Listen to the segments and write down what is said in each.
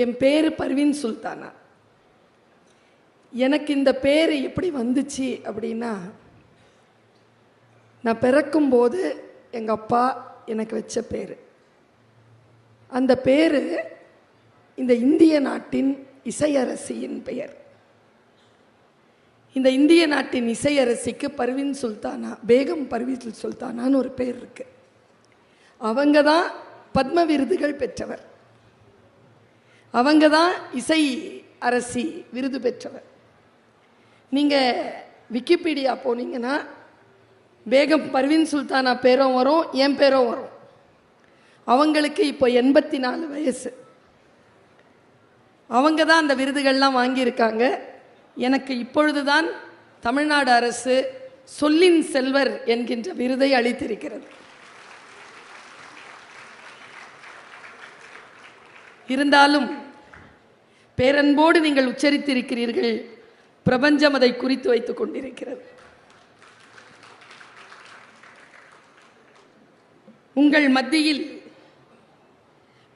என் பேர் பர்வீன் சுல்தானா. எனக்கு இந்த பேர் எப்படி வந்துச்சு அப்படின்னா, நான் பிறக்கும்போது எங்கள் அப்பா எனக்கு வச்ச பேர். அந்த பேர் இந்த இந்திய நாட்டின் இசையரசியின் பெயர். இந்த இந்திய நாட்டின் இசையரசிக்கு பர்வீன் சுல்தானா, பேகம் பர்வீன் சுல்தானான்னு ஒரு பேர் இருக்கு. அவங்க தான் பத்ம விருதுகள் பெற்றவர். அவங்க தான் இசை அரசி விருது பெற்றவர். நீங்கள் விக்கிபீடியா போனீங்கன்னா பேகம் பர்வீன் சுல்தானா பேரும் வரும், என் பேரும் வரும். அவங்களுக்கு இப்போ 84 வயசு. அவங்க தான் அந்த விருதுகள்லாம் வாங்கியிருக்காங்க. எனக்கு இப்பொழுது தான் தமிழ்நாடு அரசு சொல்லின் செல்வர் என்கின்ற விருதை அளித்திருக்கிறது. இருந்தாலும் பேரன்போடு நீங்கள் உச்சரித்திருக்கிறீர்கள். பிரபஞ்சம் அதை குறித்து வைத்துக் கொண்டிருக்கிறது. உங்கள் மத்தியில்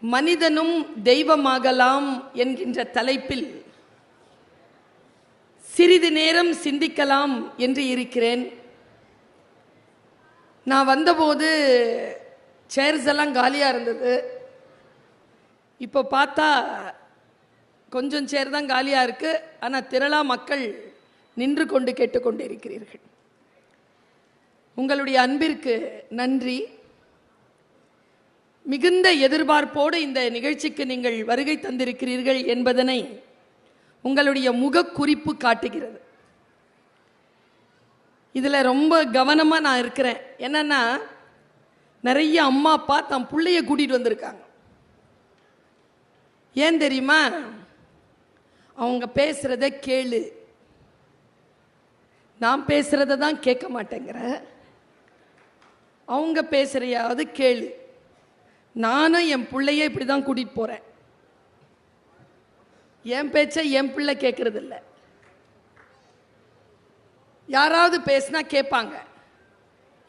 மனிதனும் தெய்வமாகலாம் என்கின்ற தலைப்பில் சிறிது நேரம் சிந்திக்கலாம் என்று இருக்கிறேன். நான் வந்தபோது சேர்ஸ் எல்லாம் காலியாக இருந்தது. இப்போ பார்த்தா கொஞ்சம் சேர் தான் காலியாக இருக்குது. ஆனால் திரளா மக்கள் நின்று கொண்டு கேட்டுக்கொண்டு இருக்கிறீர்கள். உங்களுடைய அன்பிற்கு நன்றி. மிகுந்த எதிர்பார்ப்போடு இந்த நிகழ்ச்சிக்கு நீங்கள் வருகை தந்திருக்கிறீர்கள் என்பதனை உங்களுடைய முகக்குறிப்பு காட்டுகிறது. இதில் ரொம்ப கவனமாக நான் இருக்கிறேன். என்னன்னா, நிறைய அம்மா அப்பா தம் பிள்ளைய கூட்டிகிட்டு வந்திருக்காங்க. ஏன் தெரியுமா? அவங்க பேசுகிறத கேளு. நான் பேசுகிறத தான் கேட்க மாட்டேங்கிற, அவங்க பேசுகிறையாவது கேளு. நானும் என் பிள்ளைய இப்படி தான் கூட்டிகிட்டு போகிறேன். என் பேச்சை என் பிள்ளை கேட்கறது இல்லை. யாராவது பேசினா கேட்பாங்க.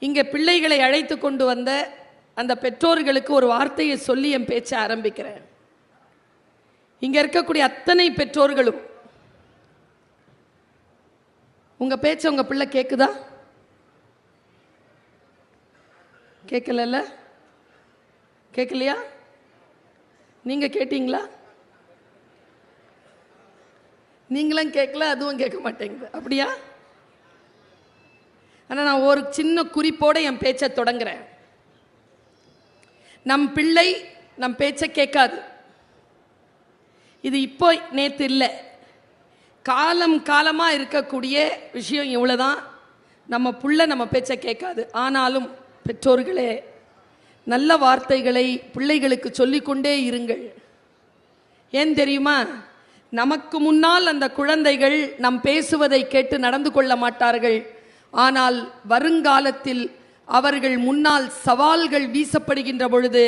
இங்கே பிள்ளைகளை அழைத்து கொண்டு வந்த அந்த பெற்றோர்களுக்கு ஒரு வார்த்தையை சொல்லி என் பேச்சை ஆரம்பிக்கிறேன். இங்கே இருக்கக்கூடிய அத்தனை பெற்றோர்களும் உங்கள் பேச்சை உங்கள் பிள்ளை கேட்குதா? கேட்கல? கேட்கலையா? நீங்கள் கேட்டீங்களா? நீங்களும் கேட்கல, அதுவும் கேட்க மாட்டேங்குது. அப்படியா? ஆனால் நான் ஒரு சின்ன குறிப்போடு என் பேச்சை தொடங்குறேன். நம் பிள்ளை நம் பேச்சை கேட்காது. இது இப்போ நேற்று இல்லை, காலம் காலமாக இருக்கக்கூடிய விஷயம். இவ்வளோதான். நம்ம பிள்ளை நம்ம பேச்சை கேட்காது. ஆனாலும் பெற்றோர்களே, நல்ல வார்த்தைகளை பிள்ளைகளுக்கு சொல்லிக்கொண்டே இருங்கள். ஏன் தெரியுமா? நமக்கு முன்னால் அந்த குழந்தைகள் நம் பேசுவதை கேட்டு நடந்து கொள்ள மாட்டார்கள். ஆனால் வருங்காலத்தில் அவர்கள் முன்னால் சவால்கள் வீசப்படுகின்ற பொழுது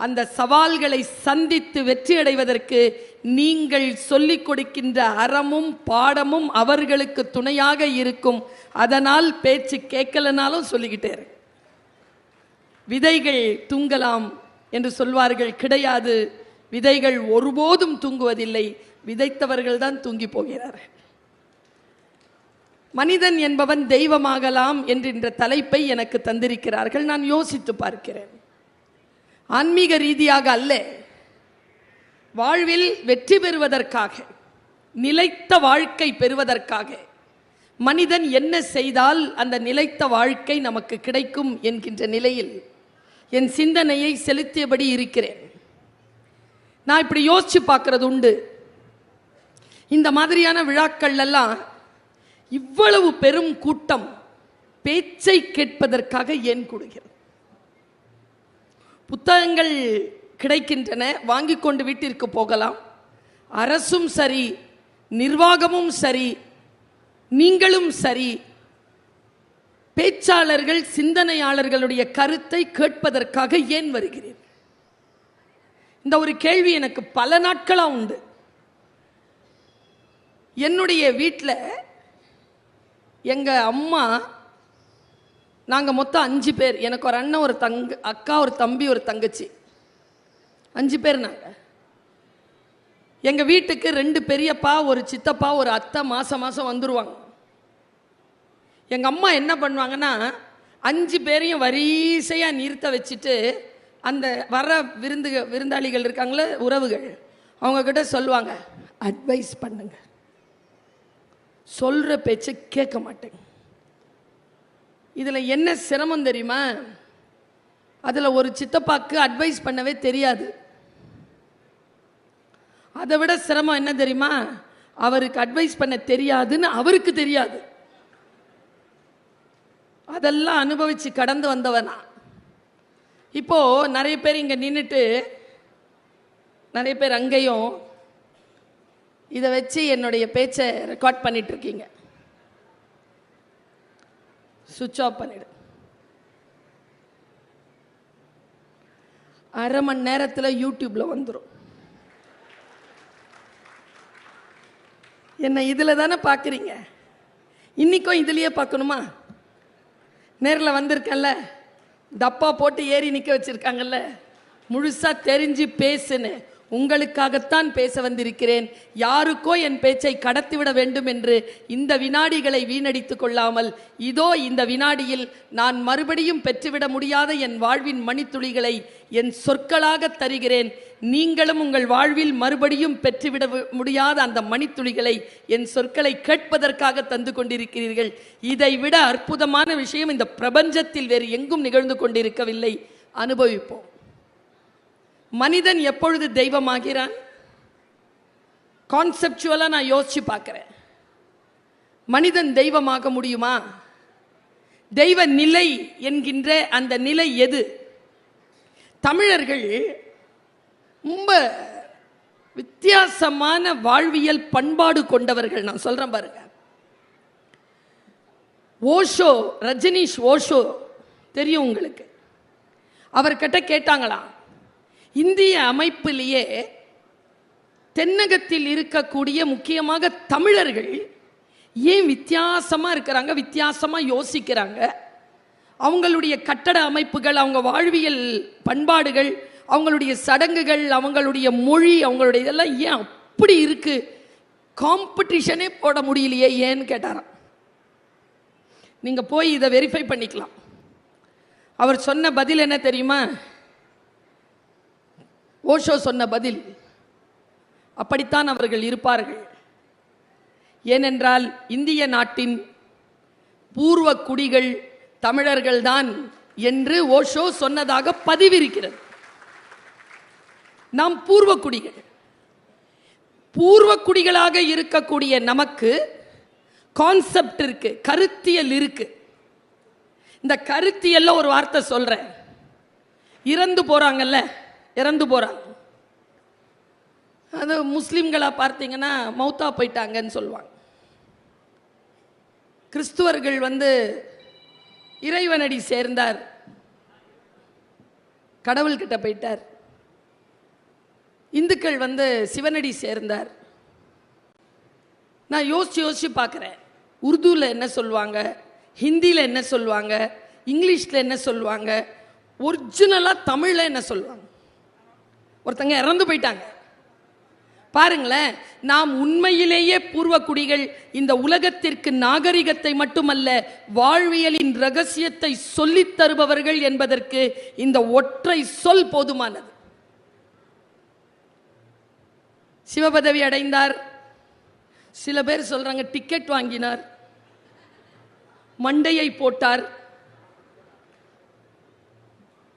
அந்த சவால்களை சந்தித்து வெற்றியடைவதற்கு நீங்கள் சொல்லிக் கொடுக்கின்ற அறமும் பாடமும் அவர்களுக்கு துணையாக இருக்கும். அதனால் பேச்சு கேட்கலனாலும் சொல்லிக்கிட்டே இருக்கு. விதைகள் தூங்கலாம் என்று சொல்வார்கள். கிடையாது, விதைகள் ஒருபோதும் தூங்குவதில்லை. விதைத்தவர்கள் தான் தூங்கி போகிறார்கள். மனிதன் என்பவன் தெய்வமாகலாம் என்கின்ற தலைப்பை எனக்கு தந்திருக்கிறார்கள். நான் யோசித்து பார்க்கிறேன். ஆன்மீக ரீதியாக அல்ல, வாழ்வில் வெற்றி பெறுவதற்காக, நிலைத்த வாழ்க்கை பெறுவதற்காக மனிதன் என்ன செய்தால் அந்த நிலைத்த வாழ்க்கை நமக்கு கிடைக்கும் என்கின்ற நிலையில் என் சிந்தனையை செலுத்தியபடி இருக்கிறேன். நான் இப்படி யோசிச்சு பார்க்கறது உண்டு. இந்த மாதிரியான விழாக்கள் எல்லாம் இவ்வளவு பெரும் கூட்டம் பேச்சை கேட்பதற்காக ஏன் கூடுகிறது? புத்தகங்கள் கிடைக்கின்றன, வாங்கி கொண்டு வீட்டிற்கு போகலாம். அரசும் சரி, நிர்வாகமும் சரி, நீங்களும் சரி, பேச்சாளர்கள் சிந்தனையாளர்களுடைய கருத்தை கேட்பதற்காக ஏன் வருகிறீர்கள்? இந்த ஒரு கேள்வி எனக்கு பல நாட்களாக உண்டு. என்னுடைய வீட்டில் எங்கள் அம்மா, நாங்கள் மொத்தம் 5 பேர். எனக்கு ஒரு அண்ணன், ஒரு அக்கா, ஒரு தம்பி, ஒரு தங்கச்சி. 5 பேர் நாங்கள். எங்கள் வீட்டுக்கு 2 பெரியப்பா, ஒரு சித்தப்பா, ஒரு அத்தை மாதம் வந்துடுவாங்க. எங்கள் அம்மா என்ன பண்ணுவாங்கன்னா 5 பேரையும் வரிசையாக நிறுத்த வச்சுட்டு அந்த வர விருந்தாளிகள் இருக்காங்களே, உறவுகள், அவங்கக்கிட்ட சொல்லுவாங்க, அட்வைஸ் பண்ணுங்க, சொல்கிற பேச்சை கேட்க மாட்டேங்க. இதில் என்ன சிரமம் தெரியுமா? அதில் ஒரு சித்தப்பாக்கு அட்வைஸ் பண்ணவே தெரியாது. அதை விட சிரமம் என்ன தெரியுமா? அவருக்கு அட்வைஸ் பண்ண தெரியாதுன்னு அவருக்கு தெரியாது. அதெல்லாம் அனுபவித்து கடந்து வந்தவனா. இப்போ நிறைய பேர் இங்கே நின்றுட்டு, நிறைய பேர் அங்கேயும் இதை வச்சு என்னுடைய பேச்சை ரெக்கார்ட் பண்ணிட்டு இருக்கீங்க. சுவிட்ச் ஆஃப் பண்ணிடு. 1/2 மணி நேரத்தில் யூடியூப்ல வந்துடும். என்ன இதில் தானே பார்க்குறீங்க, இன்னைக்கும் இதுலேயே பார்க்கணுமா? நேரில் வந்திருக்கேன்ல, டப்பா போட்டு ஏறி நிற்க வச்சிருக்காங்கல்ல, முழுசாக தெரிஞ்சு பேசுன்னு உங்களுக்காகத்தான் பேச வந்திருக்கிறேன். யாருக்கோ என் பேச்சை கடத்திவிட வேண்டும் என்று இந்த வினாடிகளை வீணடித்து கொள்ளாமல், இதோ இந்த வினாடியில் நான் மறுபடியும் பெற்றுவிட முடியாத என் வாழ்வின் மணித்துளிகளை என் சொற்களாக தருகிறேன். நீங்களும் உங்கள் வாழ்வில் மறுபடியும் பெற்றுவிட முடியாத அந்த மணித்துளிகளை என் சொற்களை கேட்பதற்காக தந்து கொண்டிருக்கிறீர்கள். இதைவிட அற்புதமான விஷயம் இந்த பிரபஞ்சத்தில் வேறு எங்கும் நிகழ்ந்து கொண்டிருக்கவில்லை. அனுபவிப்போம். மனிதன் எப்பொழுது தெய்வமாகிறான்? கான்செப்சுவலா நான் யோசிச்சு பார்க்கிறேன். மனிதன் தெய்வமாக முடியுமா? தெய்வ நிலை என்கின்ற அந்த நிலை எது? தமிழர்கள் ரொம்ப வித்தியாசமான வாழ்வியல் பண்பாடு கொண்டவர்கள். நான் சொல்றேன் பாருங்க. ஓஷோ, ரஜினிஷ் ஓஷோ தெரியும் உங்களுக்கு. அவர்கிட்ட கேட்டாங்களாம், இந்திய அமைப்பிலேயே தென்னகத்தில் இருக்கக்கூடிய முக்கியமாக தமிழர்கள் ஏன் வித்தியாசமா இருக்கிறாங்க, வித்தியாசமா யோசிக்கிறாங்க, அவங்களுடைய கட்டட அமைப்புகள், அவங்க வாழ்வியல் பண்பாடுகள், அவங்களுடைய சடங்குகள், அவங்களுடைய மொழி, அவங்களுடைய இதெல்லாம் ஏன் அப்படி இருக்கு, காம்படிஷனே போட முடியலையே ஏன்னு கேட்டாராம். நீங்க போய் இதை வெரிஃபை பண்ணிக்கலாம். அவர் சொன்ன பதில் என்ன தெரியுமா? ஓஷோ சொன்ன பதில், அப்படித்தான் அவர்கள் இருப்பார்கள். ஏனென்றால் இந்திய நாட்டின் பூர்வ குடிகள் தமிழர்கள்தான் என்று ஓஷோ சொன்னதாக பதிவிருக்கிறது. நாம் பூர்வ குடிகள். பூர்வ குடிகளாக இருக்கக்கூடிய நமக்கு கான்செப்ட் இருக்கு, கருத்தியல் இருக்கு. இந்த கருத்தியல்ல ஒரு வார்த்தை சொல்றேன். இறந்து போறாங்கல்ல, இறந்து போறாங்க, அது முஸ்லிம்களா பார்த்தீங்கன்னா மௌத்தா போயிட்டாங்கன்னு சொல்லுவாங்க. கிறிஸ்துவர்கள் இறைவனடி சேர்ந்தார், கடவுள்கிட்ட போயிட்டார். இந்துக்கள் சிவனடி சேர்ந்தார். நான் யோசிச்சு பார்க்குறேன், உருதுவில் என்ன சொல்லுவாங்க, ஹிந்தியில் என்ன சொல்லுவாங்க, இங்கிலீஷில் என்ன சொல்லுவாங்க, ஒரிஜினலாக தமிழில் என்ன சொல்லுவாங்க. ஒருத்தங்க இறந்து போயிட்டாங்க பாருங்களேன். நாம் உண்மையிலேயே பூர்வ குடிகள். இந்த உலகத்திற்கு நாகரிகத்தை மட்டுமல்ல, வாழ்வியலின் ரகசியத்தை சொல்லித் தருபவர்கள் என்பதற்கு இந்த ஒற்றை சொல் போதுமானது. சிவபதவி அடைந்தார், சில பேர் சொல்றாங்க டிக்கெட் வாங்கினார், மண்டையை போட்டார்.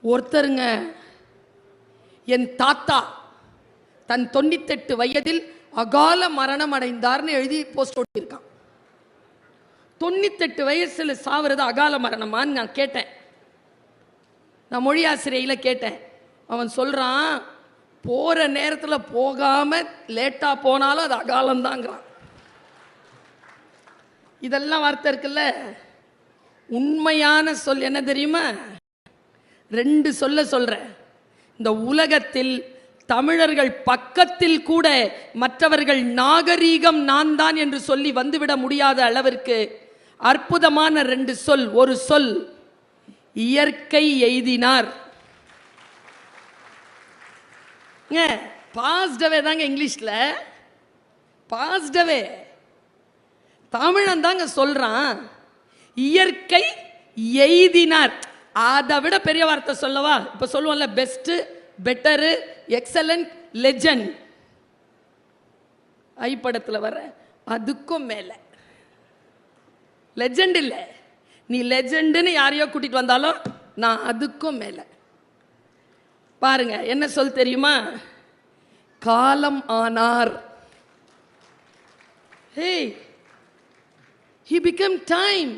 ஒருத்தருங்க, என் தாத்தா தன் 98 வயதில் அகால மரணம் அடைந்தார்னு எழுதி போஸ்ட் ஓட்டியிருக்கான். 98 வயசுல சாவுறது அகால மரணமான்னு நான் கேட்டேன். நான் மொழி ஆசிரியையில கேட்டேன். அவன் சொல்றான், போற நேரத்தில் போகாம லேட்டா போனாலும் அது அகாலம்தாங்கிறான். இதெல்லாம் வார்த்தை இருக்குல்ல. உண்மையான சொல் என்ன தெரியுமா? 2 சொல்றேன். இந்த உலகத்தில் தமிழர்கள் பக்கத்தில் கூட மற்றவர்கள் நாகரீகம் நான் தான் என்று சொல்லி வந்துவிட முடியாத அளவிற்கு அற்புதமான 2 சொல். ஒரு சொல் இயற்கை எய்தினார். பாஸ்டவே தாங்க இங்கிலீஷ்ல, பாஸ்டவே. தமிழன் தாங்க சொல்றான் இயற்கை எய்தினார். அதை விட பெரிய வார்த்தை சொல்லவா? இப்ப சொல்லுவோம்ல, பெஸ்ட், பெட்டரு, எக்ஸலன்ட், லெஜண்ட். ஐ படத்துல வர அதுக்கும் மேல லெஜண்ட் இல்ல. நீ லெஜண்ட்னு யாரையோ கூட்டிட்டு வந்தாலும் நான் அதுக்கும் மேல. பாருங்க என்ன சொல் தெரியுமா? காலம் ஆனார். Hey, he became time.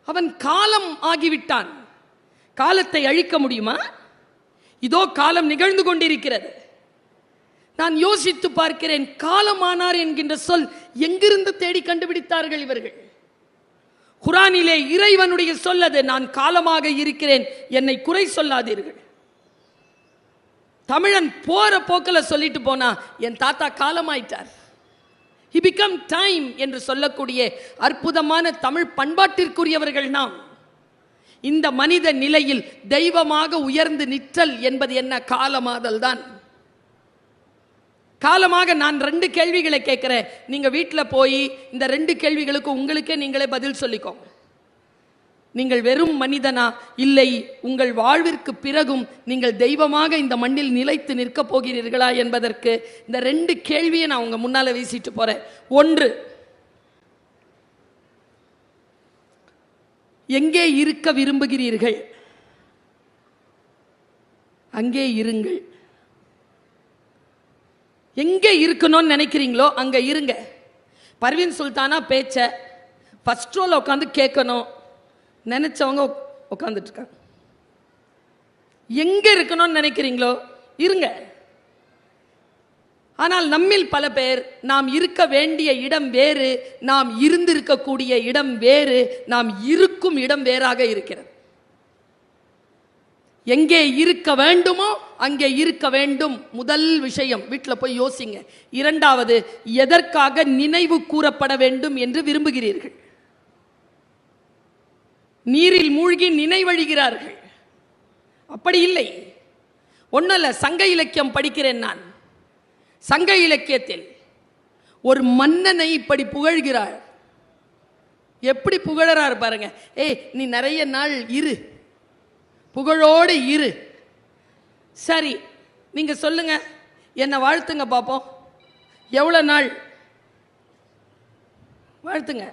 அவன் காலம் ஆகிவிட்டான். காலத்தை அழிக்க முடியுமா? இதோ காலம் நிகழ்ந்து கொண்டிருக்கிறது. நான் யோசித்து பார்க்கிறேன், காலமானார் என்கின்ற சொல் எங்கிருந்து தேடி கண்டுபிடித்தார்கள் இவர்கள்? குர்ஆனிலே இறைவனுடைய சொல் அது. நான் காலமாக இருக்கிறேன், என்னை குறை சொல்லாதீர்கள். தமிழன் போற போக்கில் சொல்லிட்டு போனா என் தாத்தா காலமாயிட்டார். He become time என்று சொல்லக்கூடிய அற்புதமான தமிழ் பண்பாட்டிற்குரியவர்கள் நாம். இந்த மனித நிலையில் தெய்வமாக உயர்ந்து நிற்றல் என்பது என்ன? காலமாதல் தான். காலமாக நான் 2 கேள்விகளை கேட்கிறேன். நீங்க வீட்டில் போய் இந்த 2 கேள்விகளுக்கு உங்களுக்கே நீங்களே பதில் சொல்லிக்கோங்க. நீங்கள் வெறும் மனிதனா, இல்லை உங்கள் வாழ்விற்கு பிறகும் நீங்கள் தெய்வமாக இந்த மண்ணில் நிலைத்து நிற்க போகிறீர்களா என்பதற்கு இந்த 2 கேள்வியை நான் உங்க முன்னால வீசிட்டு போறேன். 1, எங்கே இருக்க விரும்புகிறீர்கள்? அங்கே இருங்கள். எங்கே இருக்கணும்னு நினைக்கிறீங்களோ அங்க இருங்க. பர்வீன் சுல்தானா பேச்ச ஃபர்ஸ்ட் ரோல உட்காந்து கேட்கணும் நினைச்சவங்க உட்காந்துட்டு இருக்காங்க. எங்க இருக்கணும்னு நினைக்கிறீங்களோ இருங்க. ஆனால் நம்மில் பல பேர் நாம் இருக்க வேண்டிய இடம் வேறு, நாம் இருந்திருக்கக்கூடிய இடம் வேறு, நாம் இருக்கும் இடம் வேறாக இருக்கிறது. எங்கே இருக்க வேண்டுமோ அங்கே இருக்க வேண்டும். முதல் விஷயம் வீட்டில் போய் யோசிங்க. 2வது, எதற்காக நினைவு கூறப்பட வேண்டும் என்று விரும்புகிறீர்கள்? நீரில் மூழ்கி நினைவழிகிறார்கள். அப்படி இல்லை. ஒன்னல்ல, சங்க இலக்கியம் படிக்கிறேன் நான். சங்க இலக்கியத்தில் ஒரு மன்னனை இப்படி புகழ்கிறார். எப்படி புகழறார் பாருங்க. ஏய், நீ நிறைய நாள் இரு, புகழோடு இரு. சரி, நீங்க சொல்லுங்க, என்ன வாழ்த்துங்க பாப்போம். எவ்வளவு நாள் வாழ்த்துங்க?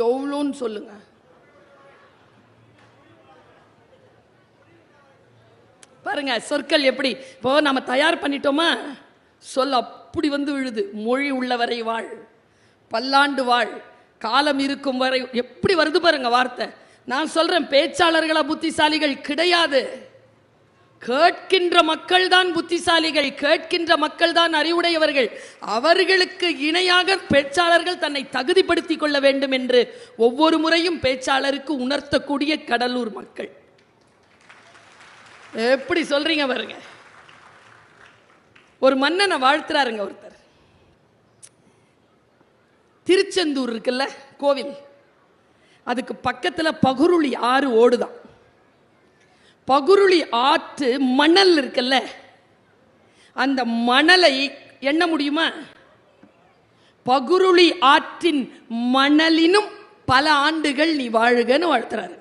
எவ்வளோன்னு சொல்லுங்க. பாருங்க சொற்கள் எப்படி. இப்போ நம்ம தயார் பண்ணிட்டோமா, சொல் அப்படி வந்து விழுது. மொழி உள்ளவரை வாழ், பல்லாண்டு வாழ், காலம் இருக்கும் வரை, எப்படி வருது பாருங்க வார்த்தை. நான் சொல்றேன், பேச்சாளர்களா புத்திசாலிகள் கிடையாது. கேட்கின்ற மக்கள் தான் புத்திசாலிகள், கேட்கின்ற மக்கள் தான் அறிவுடையவர்கள். அவர்களுக்கு இணையாக பேச்சாளர்கள் தன்னை தகுதிப்படுத்திக் கொள்ள வேண்டும் என்று ஒவ்வொரு முறையும் பேச்சாளருக்கு உணர்த்தக்கூடிய கடலூர் மக்கள். எப்படி சொல்றீங்க பாருங்க. ஒரு மன்னனை வாழ்த்துறாருங்க ஒருத்தர். திருச்செந்தூர் இருக்குல்ல கோவில், அதுக்கு பக்கத்துல பகுருளி ஆறு ஓடுதான். பகுருளி ஆற்று மணல் இருக்குல்ல, அந்த மணலை எண்ண முடியுமா? பகுருளி ஆற்றின் மணலினும் பல ஆண்டுகள் நீ வாழுகன்னு வாழ்த்துறாரு.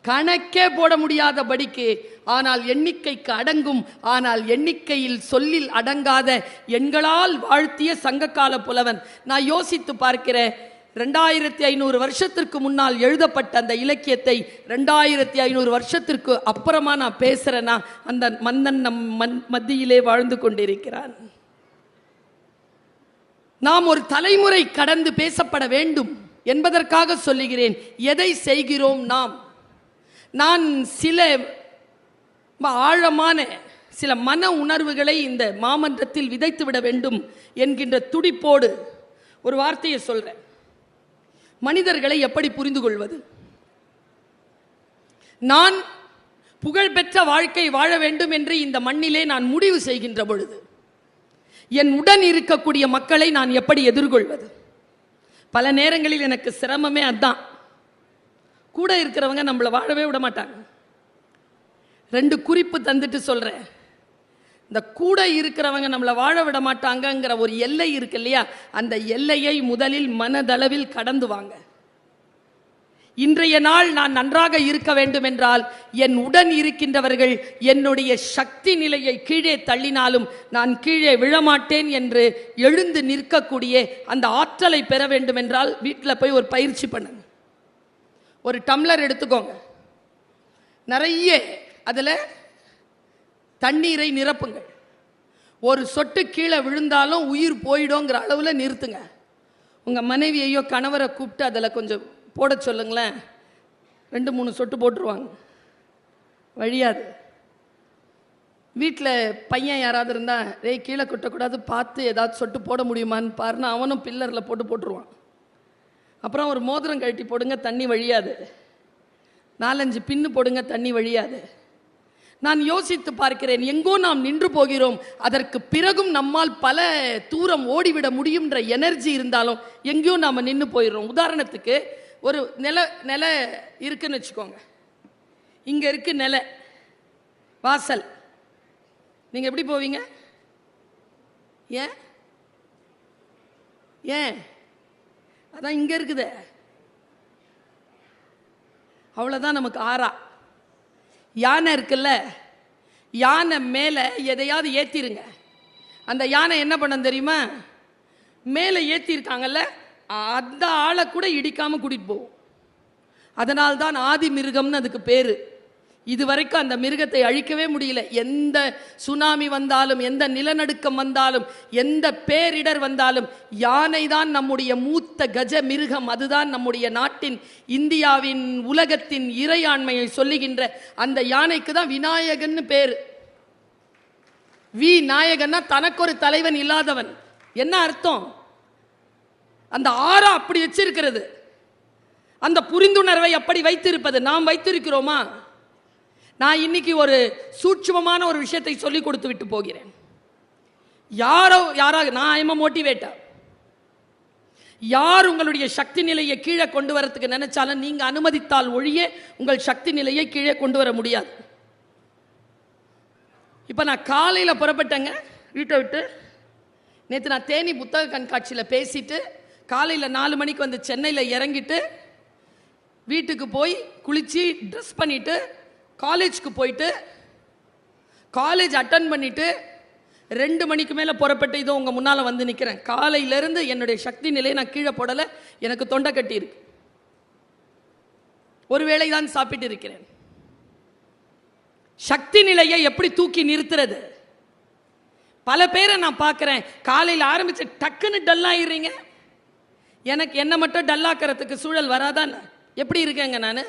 கணக்கே போட முடியாதபடிக்கு, ஆனால் எண்ணிக்கைக்கு அடங்கும், ஆனால் எண்ணிக்கையில் சொல்லில் அடங்காத எண்களால் வாழ்த்திய சங்ககால புலவன். நான் யோசித்து பார்க்கிறேன், 2500 வருஷத்திற்கு முன்னால் எழுதப்பட்ட அந்த இலக்கியத்தை 2500 வருஷத்திற்கு அப்புறமா நான் பேசுறேன்னா, அந்த மன்னன் நம் மத்தியிலே வாழ்ந்து கொண்டிருக்கிறான். நாம் ஒரு தலைமுறை கடந்து பேசப்பட வேண்டும் என்பதற்காக சொல்லுகிறேன். எதை செய்கிறோம் நாம்? நான் சில ஆழமான சில மன உணர்வுகளை இந்த மாமன்றத்தில் விதைத்து விட வேண்டும் என்கின்ற துடிப்போடு ஒரு வார்த்தையை சொல்றேன். மனிதர்களை எப்படி புரிந்து கொள்வது? நான் புகழ்பெற்ற வாழ்க்கை வாழ வேண்டும் என்று இந்த மண்ணிலே நான் முடிவு செய்கின்ற பொழுது, என் உடன் இருக்கக்கூடிய மக்களை நான் எப்படி எதிர்கொள்வது? பல நேரங்களில் எனக்கு சிரமமே அதான். கூட இருக்கிறவங்க நம்மளை வாழவே விட மாட்டாங்க. 2 குறிப்பு தந்துட்டு சொல்றேன். இந்த கூட இருக்கிறவங்க நம்மளை வாழ விட மாட்டாங்கங்கிற ஒரு எல்லை இருக்கு இல்லையா, அந்த எல்லையை முதலில் மனதளவில் கடந்து வாங்க. இன்றைய நாள் நான் நன்றாக இருக்க வேண்டும் என்றால் என் உடன் இருக்கின்றவர்கள் என்னுடைய சக்தி நிலையை கீழே தள்ளினாலும் நான் கீழே விழமாட்டேன் என்று எழுந்து நிற்கக்கூடிய அந்த ஆற்றலை பெற வேண்டும் என்றால் வீட்டில் போய் ஒரு பயிற்சி பண்ணுங்க. ஒரு டம்ளர் எடுத்துக்கோங்க, நிறைய அதில் தண்ணீரை நிரப்புங்கள். ஒரு சொட்டு கீழே விழுந்தாலும் உயிர் போயிடுங்கிற அளவில் நிறுத்துங்க. உங்கள் மனைவியையோ கணவரை கூப்பிட்டு அதில் கொஞ்சம் போட சொல்லுங்களேன். 2-3 சொட்டு போட்டுருவாங்க, வழியாது. வீட்டில் பையன் யாராவது இருந்தால் கீழே கொட்டக்கூடாது, பார்த்து ஏதாவது சொட்டு போட முடியுமான்னு பாருன்னா அவனும் பில்லரில் போட்டுருவான். அப்புறம் ஒரு மோதிரம் கழட்டி போடுங்க, தண்ணி வழியாது. 4-5 பின்னு போடுங்க, தண்ணி வழியாது. நான் யோசித்து பார்க்கிறேன், எங்கோ நாம் நின்று போகிறோம். அதற்கு பிறகும் நம்மால் பல தூரம் ஓடிவிட முடியும்ன்ற எனர்ஜி இருந்தாலும் எங்கேயோ நாம் நின்று போயிடுறோம். உதாரணத்துக்கு ஒரு நில இருக்குன்னு வச்சுக்கோங்க. இங்கே இருக்கு நில வாசல், நீங்கள் எப்படி போவீங்க? ஏன் ஏன் அதான் இங்கே இருக்குது, அவ்வளோதான். நமக்கு ஆறா யானை இருக்குல்ல, யானை மேலே எதையாவது ஏற்றிருங்க. அந்த யானை என்ன பண்ண தெரியுமா? மேலே ஏற்றிருக்காங்கல்ல, அந்த ஆளை கூட இடிக்காமல் கூட்டிகிட்டு போகும். அதனால்தான் ஆதி மிருகம்னு அதுக்கு பேர். இதுவரைக்கும் அந்த மிருகத்தை அழிக்கவே முடியல. எந்த சுனாமி வந்தாலும், எந்த நிலநடுக்கம் வந்தாலும், எந்த பேரிடர் வந்தாலும் யானை தான் நம்முடைய மூத்த கஜ மிருகம். அதுதான் நம்முடைய நாட்டின், இந்தியாவின், உலகத்தின் இறையாண்மையை சொல்லுகின்ற அந்த யானைக்கு தான் விநாயகன்னு பேர். நாயகன்னா தனக்கு ஒரு தலைவன் இல்லாதவன். என்ன அர்த்தம்? அந்த ஆறா அப்படி வச்சிருக்கிறது, அந்த புரிந்துணர்வை அப்படி வைத்திருப்பது நாம் வைத்திருக்கிறோமா? நான் இன்னைக்கு ஒரு சூட்சுமமான ஒரு விஷயத்தை சொல்லி கொடுத்து விட்டு போகிறேன். யாராக நான் ஐம் மோட்டிவேட்டர். யார் உங்களுடைய சக்தி நிலையை கீழே கொண்டு வரதுக்கு நினைச்சாலும் நீங்க அனுமதித்தால் ஒழிய உங்கள் சக்தி நிலையை கீழே கொண்டு வர முடியாது. இப்போ நான் காலையில் புறப்பட்டேங்க வீட்டை விட்டு. நேற்று நான் தேனி புத்தக கண்காட்சியில் பேசிட்டு காலையில் 4 மணிக்கு வந்து சென்னையில் இறங்கிட்டு வீட்டுக்கு போய் குளித்து ட்ரெஸ் பண்ணிவிட்டு காலேஜுக்கு போயிட்டு காலேஜ் அட்டன் பண்ணிவிட்டு 2 மணிக்கு மேலே புறப்பட்டு இதோ உங்கள் முன்னால் வந்து நிற்கிறேன். காலையிலேருந்து என்னுடைய சக்தி நிலையை நான் கீழே போடலை. எனக்கு தொண்டை கட்டி இருக்கு. ஒரு வேளை தான் சாப்பிட்டு இருக்கிறேன். சக்தி நிலையை எப்படி தூக்கி நிறுத்துறது? பல பேரை நான் பார்க்குறேன், காலையில் ஆரம்பித்து டக்குன்னு டல்லாயிடுறீங்க. எனக்கு என்ன மட்டும் டல்லாக்கிறதுக்கு சூழல் வராதான்? எப்படி இருக்கேங்க நான்?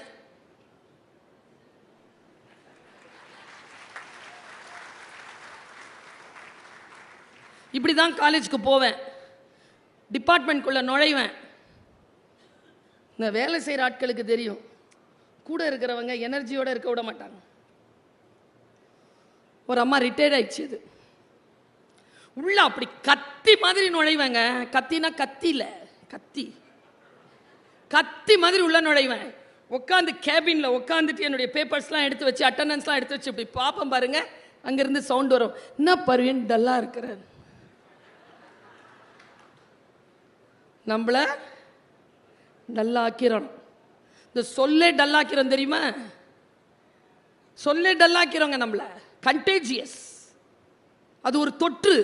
இப்படி தான் காலேஜுக்கு போவேன், டிபார்ட்மெண்ட்குள்ளே நுழைவேன். இந்த வேலை செய்கிற ஆட்களுக்கு தெரியும், கூட இருக்கிறவங்க எனர்ஜியோடு இருக்க விட மாட்டாங்க. ஒரு அம்மா ரிட்டையர்ட் ஆயிடுச்சு, இது உள்ள அப்படி கத்தி மாதிரி நுழைவேங்க. கத்தினா கத்தியில் கத்தி மாதிரி உள்ள நுழைவேன். உட்காந்து கேபினில் உட்காந்துட்டு என்னுடைய பேப்பர்ஸ்லாம் எடுத்து வச்சு, அட்டண்டன்ஸ்லாம் எடுத்து வச்சு இப்படி பார்ப்பேன் பாருங்க. அங்கேருந்து சவுண்ட் வரும், என்ன பர்வீன் டல்லாக இருக்கிறார். நம்மளை டல்லாக்கிறோம். இந்த சொல்லே டல்லாக்கிறோம் தெரியுமா? சொல்லே டல்லாக்கிறோங்க நம்மளை. கண்டேஜியஸ், அது ஒரு தொற்று.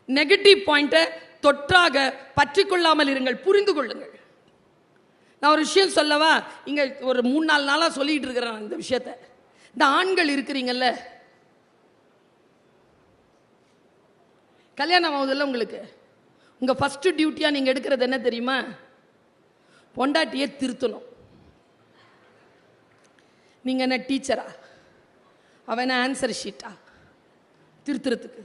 நெகட்டிவ் பாயிண்ட்டை தொற்றாக பற்றி கொள்ளாமல் இருங்கள், புரிந்து கொள்ளுங்கள். நான் ஒரு விஷயம் சொல்லவா? இங்கே ஒரு 3-4 நாளாக சொல்லிட்டு இருக்கிறேன் இந்த விஷயத்தை. இந்த ஆண்கள் இருக்கிறீங்கல்ல, கல்யாணம் ஆகுதில்ல உங்களுக்கு, உங்கள் ஃபஸ்ட்டு டியூட்டியாக நீங்கள் எடுக்கிறது என்ன தெரியுமா? பொண்டாட்டியை திருத்தணும். நீங்கள் என்ன டீச்சரா? அவன் ஆன்சர் ஷீட்டா திருத்துறதுக்கு?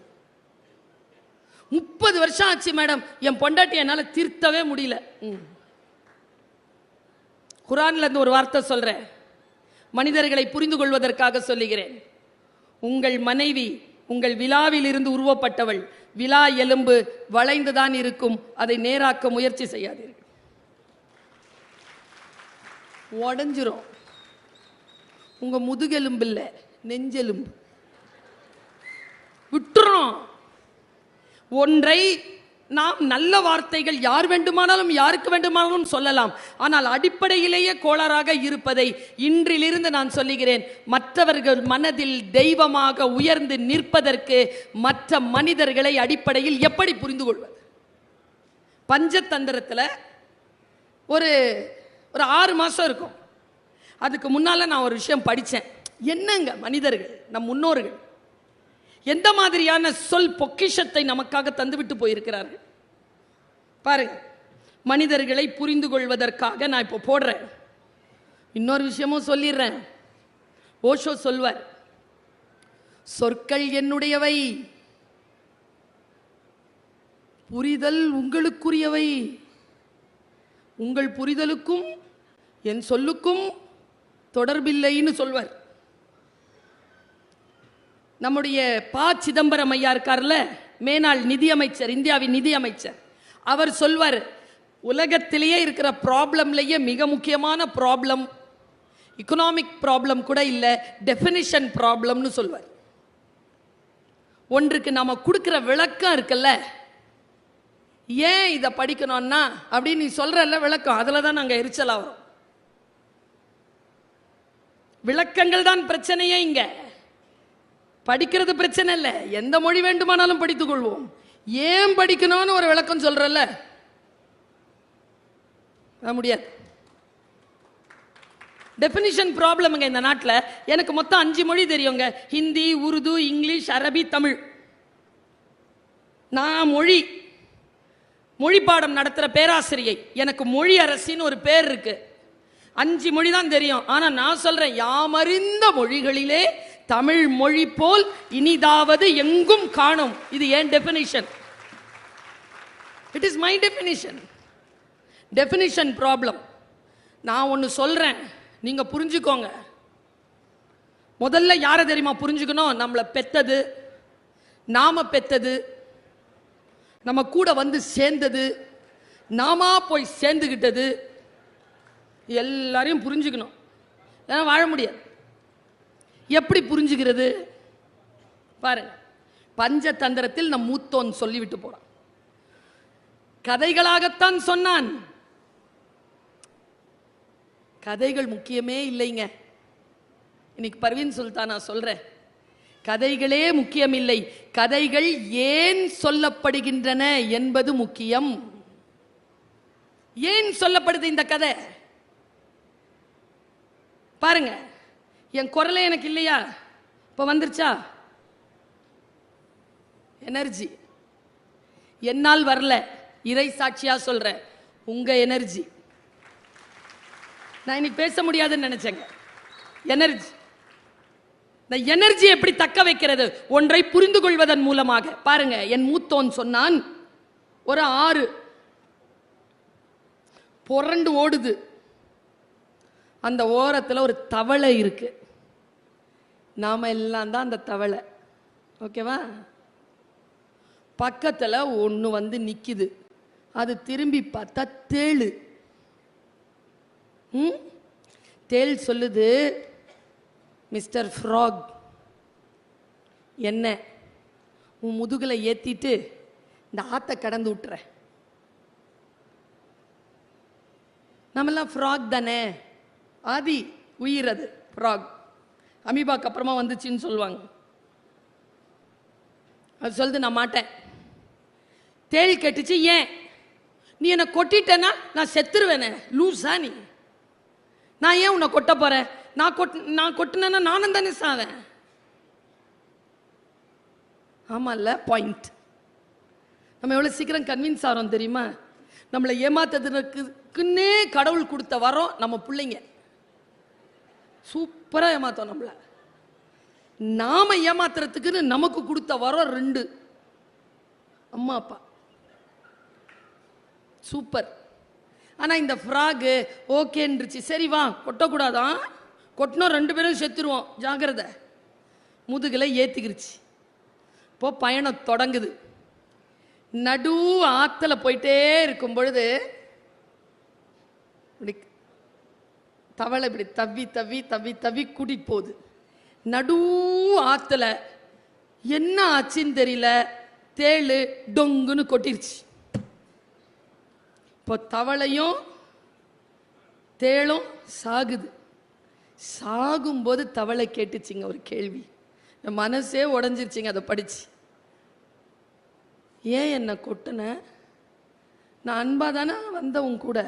30 வருஷம் ஆச்சு மேடம், என் பொண்டாட்டி என்னால் திருத்தவே முடியல. குரான்ல இருந்து ஒரு வார்த்தை சொல்றேன், மனிதர்களை புரிந்து கொள்வதற்காக சொல்லுகிறேன். உங்கள் மனைவி உங்கள் விழாவில் இருந்து உருவப்பட்டவள். விழா எலும்பு வளைந்துதான் இருக்கும், அதை நேராக்க முயற்சி செய்யாதீர்கள், உடஞ்சிரும். உங்க முதுகெலும்பு இல்லை, நெஞ்செலும்பு. விட்டுறோம். ஒன்றை நாம் நல்ல வார்த்தைகள் யார் வேண்டுமானாலும் யாருக்கு வேண்டுமானாலும் சொல்லலாம். ஆனால் அடிப்படையிலேயே கோளாறாக இருப்பதை இன்றிலிருந்து நான் சொல்லுகிறேன். மற்றவர்கள் மனதில் தெய்வமாக உயர்ந்து நிற்பதற்கு மற்ற மனிதர்களை அடிப்படையில் எப்படி புரிந்து கொள்வது? பஞ்சதந்திரத்தில் ஒரு 6 மாதம் இருக்கும். அதுக்கு முன்னால் நான் ஒரு விஷயம் படித்தேன். என்னங்க மனிதர்கள், நம் முன்னோர்கள் எந்த மாதிரியான சொல் பொக்கிஷத்தை நமக்காக தந்துவிட்டு போயிருக்கிறார்கள் பாருங்க. மனிதர்களை புரிந்து கொள்வதற்காக நான் இப்போ போடுறேன். இன்னொரு விஷயமும் சொல்லிடுறேன். ஓஷோ சொல்வார், சொற்கள் என்னுடையவை, புரிதல் உங்களுக்குரியவை. உங்கள் புரிதலுக்கும் என் சொல்லுக்கும் தொடர்பில்லைன்னு சொல்வார். நம்முடைய ப. சிதம்பரம் ஐயா இருக்கார்ல, மேனாள் நிதியமைச்சர், இந்தியாவின் நிதியமைச்சர், அவர் சொல்வார், உலகத்திலேயே இருக்கிற ப்ராப்ளம்லேயே மிக முக்கியமான ப்ராப்ளம் இக்கனாமிக் ப்ராப்ளம் கூட இல்லை, டெஃபினிஷன் ப்ராப்ளம்னு சொல்வார். ஒன்றுக்கு நம்ம கொடுக்குற விளக்கம் இருக்குல்ல, ஏன் இதை படிக்கணும்னா அப்படின்னு நீ சொல்றல்ல விளக்கம், அதில் தான் நாங்கள் எரிச்சலாக வரோம். விளக்கங்கள் தான் பிரச்சனையே. இங்க படிக்கிறது பிரச்சனை இல்லை, எந்த மொழி வேண்டுமானாலும் படித்துக் கொள்வோம். ஏன் படிக்கணும்னு ஒரு விளக்கம் சொல்றல்ல, முடியாது. டெஃபினிஷன் ப்ராப்ளம்ங்க இந்த நாட்டில். எனக்கு மொத்தம் 5 மொழி தெரியுங்க, ஹிந்தி, உருது, இங்கிலீஷ், அரபி, தமிழ். நான் மொழி பாடம் நடத்துகிற பேராசிரியை. எனக்கு மொழி அரசின்னு ஒரு பேர் இருக்கு. 5 மொழி தான் தெரியும். ஆனால் நான் சொல்றேன், யாமறிந்த மொழிகளிலே தமிழ் மொழி போல் இனிதாவது எங்கும் காணும். இது ஏன் definition. It is my definition. Definition problem. நான் ஒன்று சொல்றேன், நீங்க புரிஞ்சுக்கோங்க. முதல்ல யாரை தெரியுமா புரிஞ்சுக்கணும்? நம்மளை பெத்தது, நாம பெத்தது, நம்ம கூட வந்து சேர்ந்தது, நாம போய் சேர்ந்துகிட்டது, எல்லாரையும் புரிஞ்சுக்கணும். ஏன்னா வாழ முடியாது. எப்படி புரிஞ்சுக்கிறது பாருங்க. பஞ்சதந்திரத்தில் நம் மூத்தோன் சொல்லிவிட்டு போறான். கதைகளாகத்தான் சொன்னான். கதைகள் முக்கியமே இல்லைங்க. இன்னைக்கு பர்வீன் சுல்தானா சொல்றேன், கதைகளே முக்கியம் இல்லை, கதைகள் ஏன் சொல்லப்படுகின்றன என்பது முக்கியம். ஏன் சொல்லப்படுது இந்த கதை பாருங்க. என் குரலே எனக்கு இல்லையா? இப்போ வந்துருச்சா? எனர்ஜி என்னால் வரல, இறை சாட்சியா சொல்றேன், உங்க எனர்ஜி. நான் இன்னைக்கு பேச முடியாதுன்னு நினைச்சேங்க. எனர்ஜி, இந்த எனர்ஜி எப்படி தக்க வைக்கிறது? ஒன்றை புரிந்து கொள்வதன் மூலமாக. பாருங்க, என் மூத்தோன் சொன்னான், ஒரு ஆறு புரண்டு ஓடுது, அந்த ஓரத்தில் ஒரு தவளை இருக்கு. நாம எல்லாம் தான் அந்த தவளை, ஓகேவா? பக்கத்தில் ஒன்று வந்து நிற்கிது, அது திரும்பி பார்த்தா தேளு. தேள் சொல்லுது, மிஸ்டர் ஃப்ராக், என்ன உன் முதுகில் ஏற்றிட்டு இந்த ஆற்றை கடந்து விட்டுற. நம்மெல்லாம் ஃப்ராக் தானே, ஆதி உயிர் அது ஃப்ராக். அமீபாக்கு அப்புறமா வந்துச்சுன்னு சொல்லுவாங்க. அது சொல்லுது, நான் மாட்டேன். தேள் கேட்டுச்சு, ஏன்? நீ என்னை கொட்டிட்டேன்னா நான் செத்துருவேனே, லூஸா நீ? நான் ஏன் உன்னை கொட்ட போறேன்? நான் கொட்டினேன்னா நானும் தானே சாவேன். ஆமாம்ல, பாயிண்ட். நம்ம எவ்வளோ சீக்கிரம் கன்வின்ஸ் ஆகிறோம் தெரியுமா? நம்மளை ஏமாத்துறதுக்குன்னே கடவுள் கொடுத்த வரோம் நம்ம பிள்ளைங்க. சூப்பராக ஏமாத்தோம் நம்மள. நாம ஏமாத்துறதுக்குன்னு நமக்கு கொடுத்த வரோம் 2, அம்மா அப்பா. சூப்பர். ஆனால் இந்த ஃப்ராகு ஓகேன்றுச்சு, சரி வா கொட்டக்கூடாதான், கொட்டினோம் 2 பேரும் செத்துருவோம், ஜாகிரதை. முதுகில் ஏற்றிக்கிருச்சு. இப்போ பயணம் தொடங்குது. நடு ஆற்றுல போயிட்டே இருக்கும் பொழுது இப்படி தவளை இப்படி தவ்வி தவ்வி தவ்வி தவ்வி கூட்டிகிட்டு போகுது. நடு ஆத்துல என்ன ஆச்சுன்னு தெரியல, தேளு டொங்குன்னு கொட்டிருச்சு. இப்போ தவளையும் தேளும் சாகுது. சாகும்போது தவளை கேட்டுச்சிங்க ஒரு கேள்வி, மனசே உடஞ்சிருச்சிங்க அதை படிச்சு. ஏன் என்னை கொட்டின? நான் அன்பா தானே வந்த உன் கூட,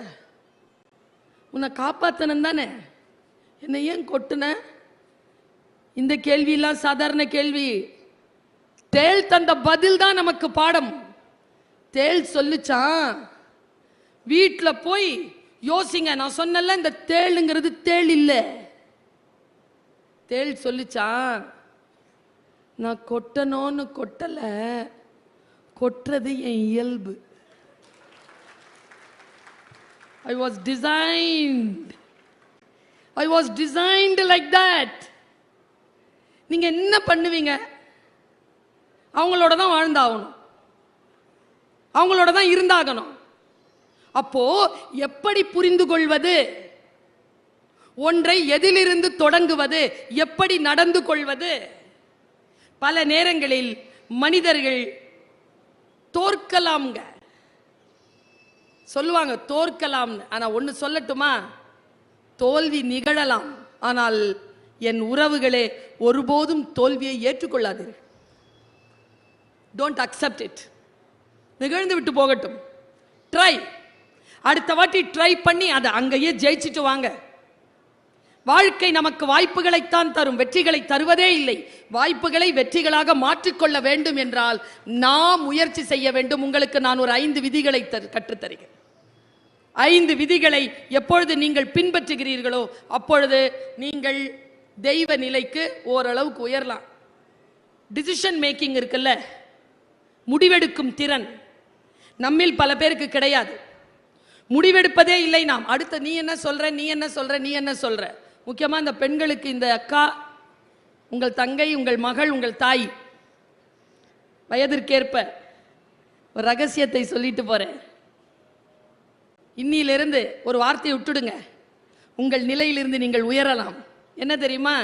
உன்னை காப்பாத்தணும் தானே, என்னை ஏன் கொட்டின? இந்த கேள்வியெல்லாம் சாதாரண கேள்வி. தேள் தந்த பதில் தான் நமக்கு பாடம். தேள் சொல்லிச்சான், வீட்டில் போய் யோசிங்க, நான் சொன்னல இந்த தேளுங்கிறது தேள் இல்லை. தேள் சொல்லிச்சான், நான் கொட்டணும்னு கொட்டல, கொட்டுறது என் இயல்பு. I was designed like that. நீங்க என்ன பண்ணுவீங்க? அவங்களோட தான் வாழ்ந்தாகணும், அவங்களோட தான் இருந்தாகணும். அப்போ எப்படி புரிந்து கொள்வது, ஒன்றை எதிலிருந்து தொடங்குவது, எப்படி நடந்து கொள்வது? பல நேரங்களில் மனிதர்கள் தோற்கலாம்ங்க சொல்லுவாங்க, தோற்கலாம்னு. ஆனா ஒன்னு சொல்லட்டுமா, தோல்வி நிகழலாம், ஆனால் என் உறவுகளே ஒருபோதும் தோல்வியை ஏற்றுக்கொள்ளாதீர்கள். Don't accept it. நிகழ்ந்து விட்டு போகட்டும். ட்ரை, அடுத்த வாட்டி ட்ரை பண்ணி அதை அங்கேயே ஜெயிச்சுட்டு வாங்க. வாழ்க்கை நமக்கு வாய்ப்புகளைத்தான் தரும், வெற்றிகளை தருவதே இல்லை. வாய்ப்புகளை வெற்றிகளாக மாற்றிக்கொள்ள வேண்டும் என்றால் நாம் முயற்சி செய்ய வேண்டும். உங்களுக்கு நான் ஒரு 5 விதிகளை கற்றுத்தருகிறேன். 5 விதிகளை எப்பொழுது நீங்கள் பின்பற்றுகிறீர்களோ அப்பொழுது நீங்கள் தெய்வ நிலைக்கு ஓரளவுக்கு உயரலாம். டிசிஷன் மேக்கிங் இருக்குல்ல, முடிவெடுக்கும் திறன் நம்மில் பல பேருக்கு கிடையாது. முடிவெடுப்பதே இல்லை. நாம் அடுத்த நீ என்ன சொல்ற, நீ என்ன சொல்ற, நீ என்ன சொல்ற. முக்கியமா இந்த பெண்களுக்கு, இந்த அக்கா, உங்கள் தங்கை, உங்கள் மகள், உங்கள் தாய், வயதிற்கேற்ப ஒரு ரகசியத்தை சொல்லிட்டு போறேன். இன்னிலிருந்து ஒரு வார்த்தையை விட்டுடுங்க, உங்கள் நிலையிலிருந்து நீங்கள் உயரலாம். என்ன தெரியுமா?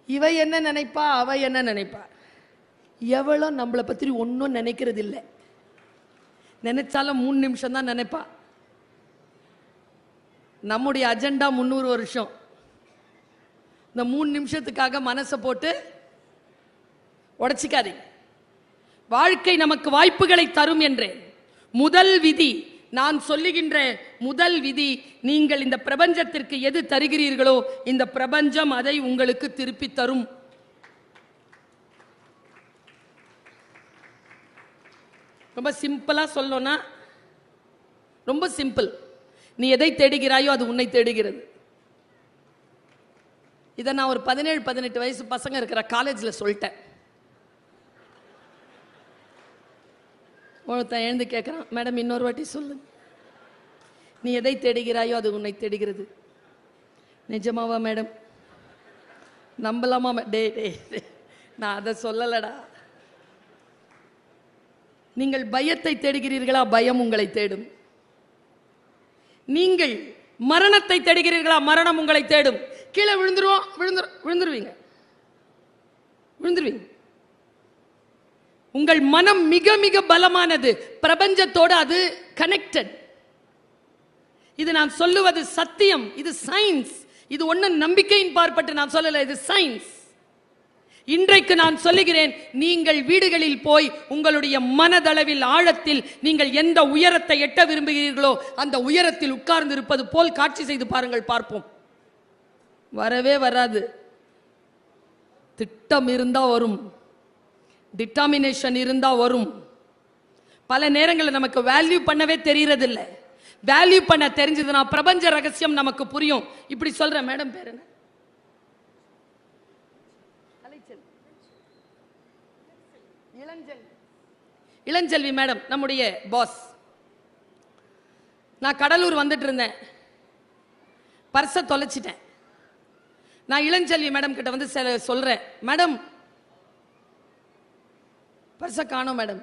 இவ என்ன நினைப்பா, அவ என்ன நினைப்பா, எவ்வளோ நம்மளை பற்றி ஒன்றும் நினைக்கிறது இல்லை. நினைச்சாலும் 3 நிமிஷம் தான் நினைப்பா. நம்முடைய அஜெண்டா 300 வருஷம். இந்த 3 நிமிஷத்துக்காக மனசை போட்டு உடைச்சிக்காதீங்க. வாழ்க்கை நமக்கு வாய்ப்புகளை தரும் என்றேன். முதல் விதி, நான் சொல்லுகின்ற முதல் விதி, நீங்கள் இந்த பிரபஞ்சத்திற்கு எது தருகிறீர்களோ இந்த பிரபஞ்சம் அதை உங்களுக்கு திருப்பி தரும். ரொம்ப சிம்பிளா சொல்லணும்னா, ரொம்ப சிம்பிள். நீ எதை தேடுகிறாயோ அது உன்னை தேடுகிறது. இதை நான் ஒரு 17-18 வயசு பசங்க இருக்கிற காலேஜில் சொல்லிட்டேன். ஒருத்தன் எழுந்து கேட்குறான், மேடம் இன்னொரு வாட்டி சொல்லு. நீ எதை தேடுகிறாயோ அது உன்னை தேடுகிறது. நிஜமாவா மேடம்? நம்பலாமா? டே டே நான் அதை சொல்லலடா. நீங்கள் பயத்தை தேடுகிறீர்களா? பயம் உங்களை தேடும். நீங்கள் மரணத்தை தேடுகிறீர்களா? மரணம் உங்களை தேடும். கீழே விழுந்துருவீங்க. உங்கள் மனம் மிக மிக பலமானது. பிரபஞ்சத்தோடு அது கனெக்டட். இது நான் சொல்லுவது சத்தியம். இது சயின்ஸ். இது ஒன்னும் நம்பிக்கையின் பார்ப்பட்டு நான் சொல்லல, இது சயின்ஸ். இன்றைக்கு நான் சொல்லுகிறேன், நீங்கள் வீடுகளில் போய் உங்களுடைய மனதளவில் ஆழத்தில் நீங்கள் எந்த உயரத்தை எட்ட விரும்புகிறீர்களோ அந்த உயரத்தில் உட்கார்ந்து இருப்பது போல் காட்சி செய்து பாருங்கள், பார்ப்போம். வரவே வராது. திட்டம் இருந்தா வரும், டிட்டர்மினேஷன் இருந்தா வரும். பல நேரங்களில் நமக்கு வேல்யூ பண்ணவே தெரியறதில்லை. வேல்யூ பண்ண தெரிஞ்சதுன்னா பிரபஞ்ச ரகசியம் நமக்கு புரியும். இப்படி சொல்ற மேடம் பேர் என்ன? இளஞ்செல்வி மேடம், நம்முடைய பாஸ். நான் கடலூர் வந்துட்டு இருந்தேன், பர்ஸை தொலைச்சிட்டேன். நான் இளஞ்செல்வி மேடம் கிட்ட வந்து சொல்றேன், மேடம் பர்ஸை காணோம் மேடம்.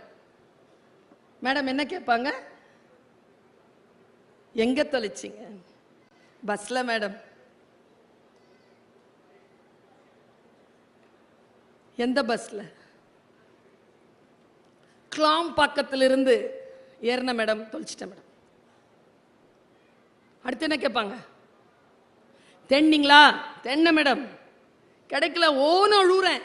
மேடம் என்ன கேட்பாங்க? எங்க தொலைச்சிங்க? பஸ்ல மேடம். எந்த பஸ்ஸில்? கிளாம்பாக்கத்திலிருந்து ஏறின மேடம், தொலைச்சிட்டேன் மேடம். அடுத்து என்ன கேட்பாங்க? தென்னீங்களா? தென்ன மேடம், கிடைக்கல, ஓன்னு அழுறேன்.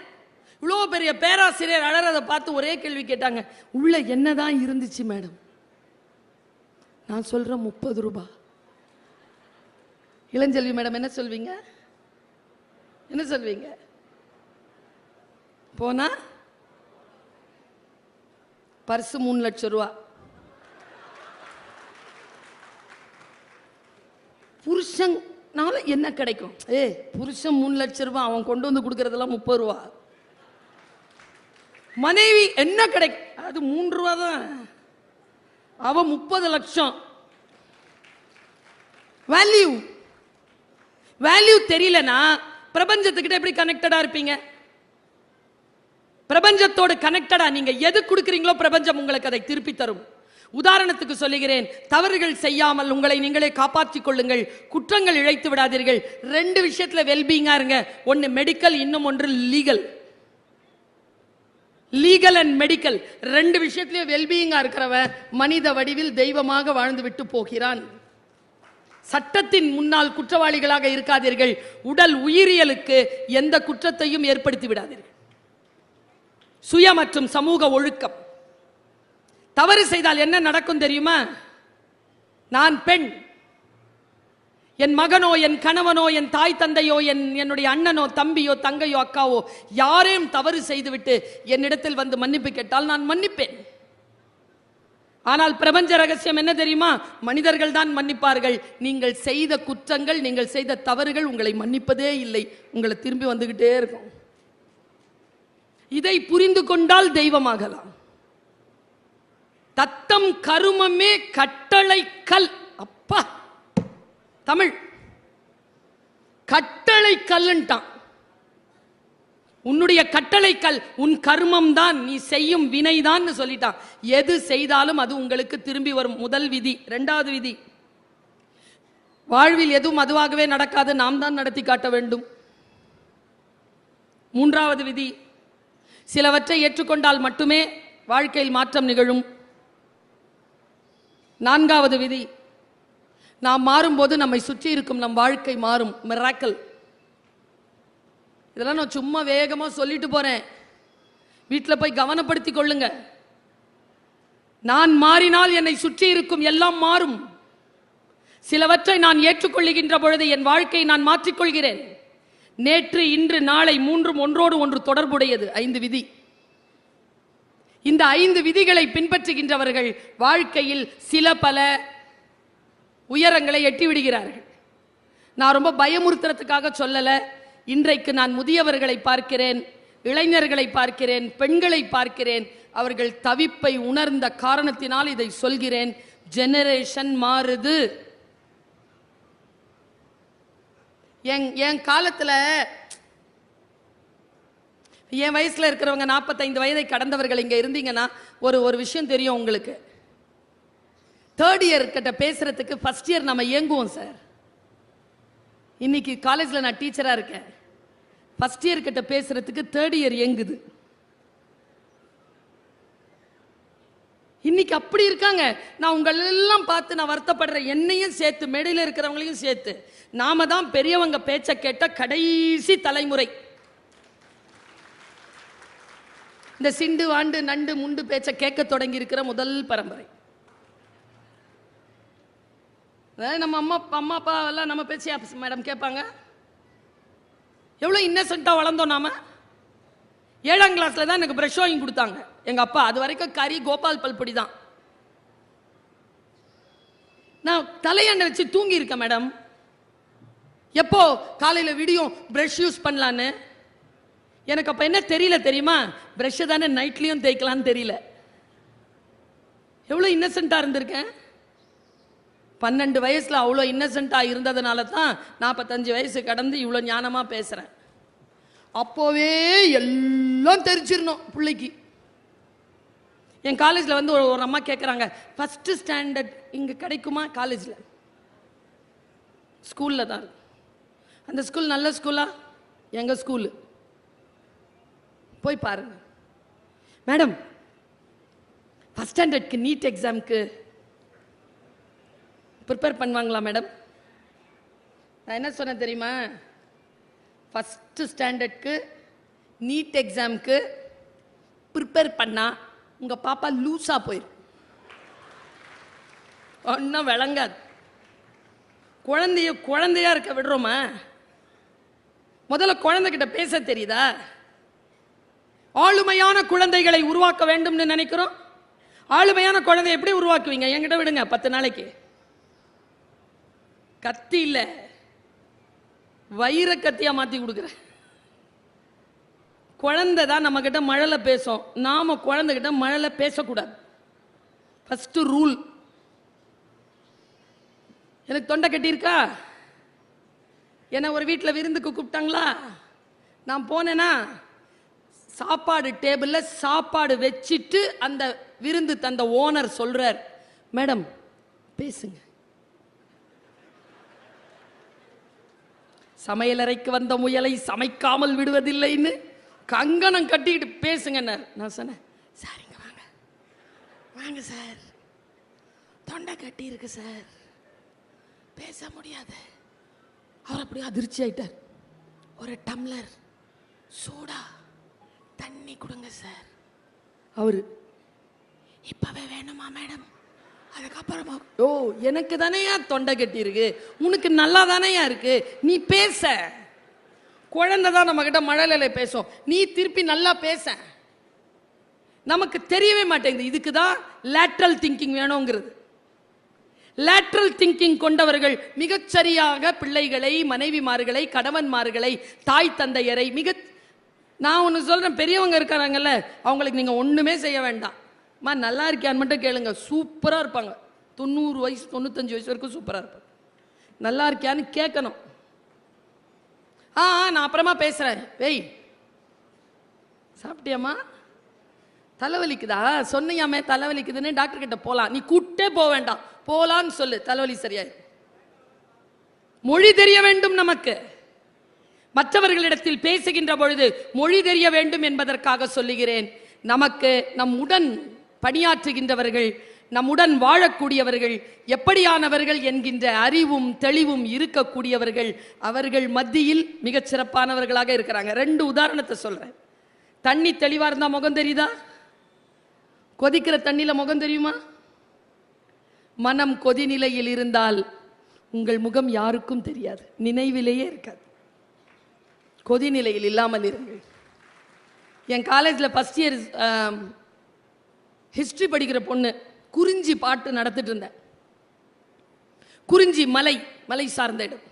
இவ்வளோ பெரிய பேராசிரியர் அழறதை பார்த்து ஒரே கேள்வி கேட்டாங்க, உள்ள என்னதான் இருந்துச்சு மேடம்? நான் சொல்றேன் 30 ரூபாய். இளஞ்செல்வி மேடம் என்ன சொல்வீங்க? என்ன சொல்வீங்க? போனா பர்சு 3 லட்சம் ரூபா. புருஷனால என்ன கிடைக்கும்? புருஷன் 3 லட்சம் ரூபாய், அவன் கொண்டு வந்து கொடுக்கறதெல்லாம் 30 ரூபா. மனைவி என்ன கிடைக்கும்? அது 3 ரூபா தான், அவ 30 லட்சம். வேல்யூ வேல்யூ தெரியலனா பிரபஞ்சத்துக்கிட்ட எப்படி கனெக்டடா இருப்பீங்க? பிரபஞ்சத்தோடு கனெக்டடா நீங்க எது கொடுக்கிறீங்களோ பிரபஞ்சம் உங்களுக்கு அதை திருப்பி தரும். உதாரணத்துக்கு சொல்லுகிறேன், தவறுகள் செய்யாமல் உங்களை நீங்களே காப்பாற்றிக் கொள்ளுங்கள், குற்றங்கள் இழைத்து விடாதீர்கள். 2 விஷயத்துல வெல்பீயிங்கா இருங்க. ஒன்னு மெடிக்கல், இன்னும் ஒன்று லீகல். லீகல் அண்ட் மெடிக்கல் 2 விஷயத்திலேயே வெல்பீயிங்கா இருக்கிறவன் மனித வடிவில் தெய்வமாக வாழ்ந்து விட்டு போகிறான். சட்டத்தின் முன்னால் குற்றவாளிகளாக இருக்காதீர்கள். உடல் உயிரியலுக்கு எந்த குற்றத்தையும் ஏற்படுத்தி விடாதீர்கள். சுய மற்றும் சமூக ஒழுக்கம். தவறு செய்தால் என்ன நடக்கும் தெரியுமா? நான் பெண், என் மகனோ என் கணவனோ என் தாய் தந்தையோ என்னுடைய அண்ணனோ தம்பியோ தங்கையோ அக்காவோ யாரையும் தவறு செய்துவிட்டு என்னிடத்தில் வந்து மன்னிப்பு கேட்டால் நான் மன்னிப்பேன். ஆனால் பிரபஞ்ச ரகசியம் என்ன தெரியுமா? மனிதர்கள் தான் மன்னிப்பார்கள். நீங்கள் செய்த குற்றங்கள், நீங்கள் செய்த தவறுகள் உங்களை மன்னிப்பதே இல்லை, உங்களை திரும்பி வந்துகிட்டே இருக்கும். இதை புரிந்து கொண்டால் தெய்வமாகலாம். தத்தம் கருமமே கட்டளை கல். அப்பா, தமிழ் கட்டளை கல்லுன்ட்டான். உன்னுடைய கட்டளை கல் உன் கர்மம் தான், நீ செய்யும் வினைதான் சொல்லிட்டான். எது செய்தாலும் அது உங்களுக்கு திரும்பி வரும். முதல் விதி. 2வது விதி, வாழ்வில் எதுவும் அதுவாகவே நடக்காது, நாம் தான் நடத்தி காட்ட வேண்டும். 3வது விதி, சிலவற்றை ஏற்றுக்கொண்டால் மட்டுமே வாழ்க்கையில் மாற்றம் நிகழும். 4வது விதி, நாம் மாறும்போது நம்மை சுற்றி இருக்கும் நம் வாழ்க்கை மாறும். மிராக்கிள். இதெல்லாம் நான் சும்மா வேகமா சொல்லிட்டு போறேன், வீட்டில் போய் கவனப்படுத்திக் கொள்ளுங்க. நான் மாறினால் என்னை சுற்றி இருக்கும் எல்லாம் மாறும். சிலவற்றை நான் ஏற்றுக்கொள்ளுகின்ற பொழுது என் வாழ்க்கையை நான் மாற்றிக்கொள்கிறேன். நேற்று, இன்று, நாளை 3ம் ஒன்றோடு ஒன்று தொடர்புடையது. 5 விதி. இந்த 5 விதிகளை பின்பற்றுகின்றவர்கள் வாழ்க்கையில் சில பல உயரங்களை எட்டிவிடுகிறார்கள். நான் ரொம்ப பயமுறுத்துறதுக்காக சொல்லல. இன்றைக்கு நான் முதியவர்களை பார்க்கிறேன், இளைஞர்களை பார்க்கிறேன், பெண்களை பார்க்கிறேன். அவர்கள் தவிப்பை உணர்ந்த காரணத்தினால் இதை சொல்கிறேன். ஜெனரேஷன் மாறுது. என் காலத்துல, என் வயசுல இருக்கிறவங்க 45 வயதை கடந்தவர்கள் இங்க இருந்தீங்கன்னா ஒரு விஷயம் தெரியும் உங்களுக்கு. 3rd இயர் கிட்ட பேசுறதுக்கு ஃபர்ஸ்ட் இயர் நம்ம ஏங்குவோம் சார். இன்னைக்கு காலேஜ்ல நான் டீச்சரா இருக்கேன். ஃபர்ஸ்ட் இயர் கிட்ட பேசுறதுக்கு 3rd இயர் ஏங்குது. இன்னைக்கு அப்படி இருக்காங்க. நான் உங்கள் எல்லாம் பார்த்து நான் வருத்தப்படுறேன், என்னையும் சேர்த்து, மேடையில் இருக்கிறவங்களையும் சேர்த்து. நாம தான் பெரியவங்க பேச்ச கேட்ட கடைசி தலைமுறை. இந்த சிண்டு வாண்டு நண்டு முண்டு பேச்ச கேட்க தொடங்கி இருக்கிற முதல் பரம்பரை. நம்ம அம்மா அப்பா எல்லாம் நம்ம பேச்சு மேடம் கேட்பாங்க. எவ்வளோ இன்னசென்ட்டா வளர்ந்தோம் நாம. 7ஆம் கிளாஸ்ல தான் எனக்கு பிரஷ் வாங்கி கொடுத்தாங்க எங்க அப்பா. அது வரைக்கும் கறி கோபால் பல்பொடி தான். நான் தலையண்டை வச்சு தூங்கி இருக்கேன் மேடம். எப்போ காலையில விடியும் பிரஷ் யூஸ் பண்ணலான்னு. எனக்கு அப்ப என்ன தெரியல தெரியுமா? பிரஷ் தானே நைட்லயும் தேய்க்கலான்னு தெரியல. எவ்வளோ இன்னசென்ட்டா இருந்திருக்கேன். 12 வயசுல அவ்வளோ இன்னசென்ட்டா இருந்ததுனால தான் 45 வயசு கடந்து இவ்வளோ ஞானமா பேசுறேன். அப்போவே எல்லாம் தெரிஞ்சிடணும் பிள்ளைக்கு. என் காலேஜில் வந்து ஒரு அம்மா கேட்குறாங்க, ஃபர்ஸ்ட் ஸ்டாண்டர்ட் இங்கே கிடைக்குமா? காலேஜில், ஸ்கூலில் தான். அந்த ஸ்கூல் நல்ல ஸ்கூலா? எங்கள் ஸ்கூலு போய் பாருங்க. மேடம், ஃபஸ்ட் ஸ்டாண்டர்ட்க்கு நீட் எக்ஸாமுக்கு ப்ரிப்பேர் பண்ணுவாங்களா மேடம்? நான் என்ன சொன்னேன் தெரியுமா? ஃபஸ்ட்டு ஸ்டாண்டர்ட்க்கு நீட் எக்ஸாமுக்கு ப்ரிப்பேர் பண்ணால் உங்கள் பாப்பா லூஸாக போயிடும், ஒன்றும் விளங்காது. குழந்தையா இருக்க விடுறோமா? முதல்ல குழந்தைகிட்ட பேச தெரியுதா? ஆளுமையான குழந்தைகளை உருவாக்க வேண்டும்னு நினைக்கிறோம். ஆளுமையான குழந்தை எப்படி உருவாக்குவீங்க? என்கிட்ட விடுங்க, 10 நாளைக்கு. கத்தி இல்லை, வைர கத்தியா மாத்தி கொடுக்குற குழந்தை தான் நம்ம கிட்ட மழல பேசும். நாம குழந்தைகிட்ட மழல பேசக்கூடாது. First rule. எனக்கு தொண்டை கட்டியிருக்கா? என்ன ஒரு வீட்டில் விருந்துக்கு கூப்பிட்டாங்களா? நான் போனேன்னா சாப்பாடு டேபிள்ல சாப்பாடு வச்சிட்டு அந்த விருந்து தந்த ஓனர் சொல்றார், மேடம் பேசுங்க. சமையலறைக்கு வந்த முயலை சமைக்காமல் விடுவதில்லைன்னு கங்கணம் கட்டிட்டு பேசுங்க. நான் சொன்னேன், சார் இங்க வாங்க, வாங்க சார், தொண்டை கட்டி இருக்கு சார், பேச முடியாது. அவர் அப்படியே அதிர்ச்சி ஆயிட்டார். ஒரு டம்ளர் சூடா தண்ணி கொடுங்க சார். அவரு, இப்பவே வேணுமா மேடம்? அதுக்கப்புறமா, ஓ எனக்கு தானேயா தொண்டை கட்டி இருக்கு, உனக்கு நல்லா தானேயா இருக்கு, நீ பேச. குழந்தை தான் நம்ம கிட்ட மழலையில பேசும், நீ திருப்பி நல்லா பேச. நமக்கு தெரியவே மாட்டேங்குது. இதுக்கு தான் லேட்ரல் திங்கிங் வேணுங்கிறது. லேட்ரல் திங்கிங் கொண்டவர்கள் மிகச்சரியாக பிள்ளைகளை, மனைவிமார்களை, கணவன்மார்களை, தாய் தந்தையரை நான் ஒன்று சொல்றேன், பெரியவங்க இருக்காங்கல்ல, அவங்களுக்கு நீங்க ஒண்ணுமே செய்ய வேண்டாம். நல்லா இருக்கியான்னு மட்டும் கேளுங்க, சூப்பரா இருப்பாங்க. 90 வயசு 95 வயசு வரைக்கும் சூப்பரா இருப்பாங்க. நல்லா இருக்கியான்னு கேட்கணும். நான் அப்புறமா பேசுறேன். வெய், சாப்பிட்டியாமா? தலைவலிக்குதா? சொன்னியாமே தலைவலிக்குதுன்னு டாக்டர் கிட்ட போலாம். நீ கூட்டே போக வேண்டாம், போலான்னு சொல்லு, தலைவலி சரியாய். மொழி தெரிய வேண்டும் நமக்கு. மற்றவர்களிடத்தில் பேசுகின்ற பொழுது மொழி தெரிய வேண்டும் என்பதற்காக சொல்லுகிறேன். நமக்கு நம்முடன் பணியாற்றுகின்றவர்கள், நம்முடன் வாழக்கூடியவர்கள் எப்படியானவர்கள் என்கின்ற அறிவும் தெளிவும் இருக்கக்கூடியவர்கள் அவர்கள் மத்தியில் மிகச் சிறப்பானவர்களாக இருக்கிறாங்க. 2 உதாரணத்தை சொல்றேன். தண்ணி தெளிவா இருந்தா முகம் தெரியுதா? கொதிக்கிற தண்ணியில முகம் தெரியுமா? மனம் கொதிநிலையில் இருந்தால் உங்கள் முகம் யாருக்கும் தெரியாது, நினைவிலேயே இருக்காது. கொதிநிலையில் இல்லாமல் இருங்கள். என் காலேஜில் ஃபர்ஸ்ட் இயர் ஹிஸ்டரி படிக்கிற பொண்ணு குறிஞ்சி பாட்டு நடத்திட்டு இருந்தேன். குறிஞ்சி மலை சார்ந்த இடம்,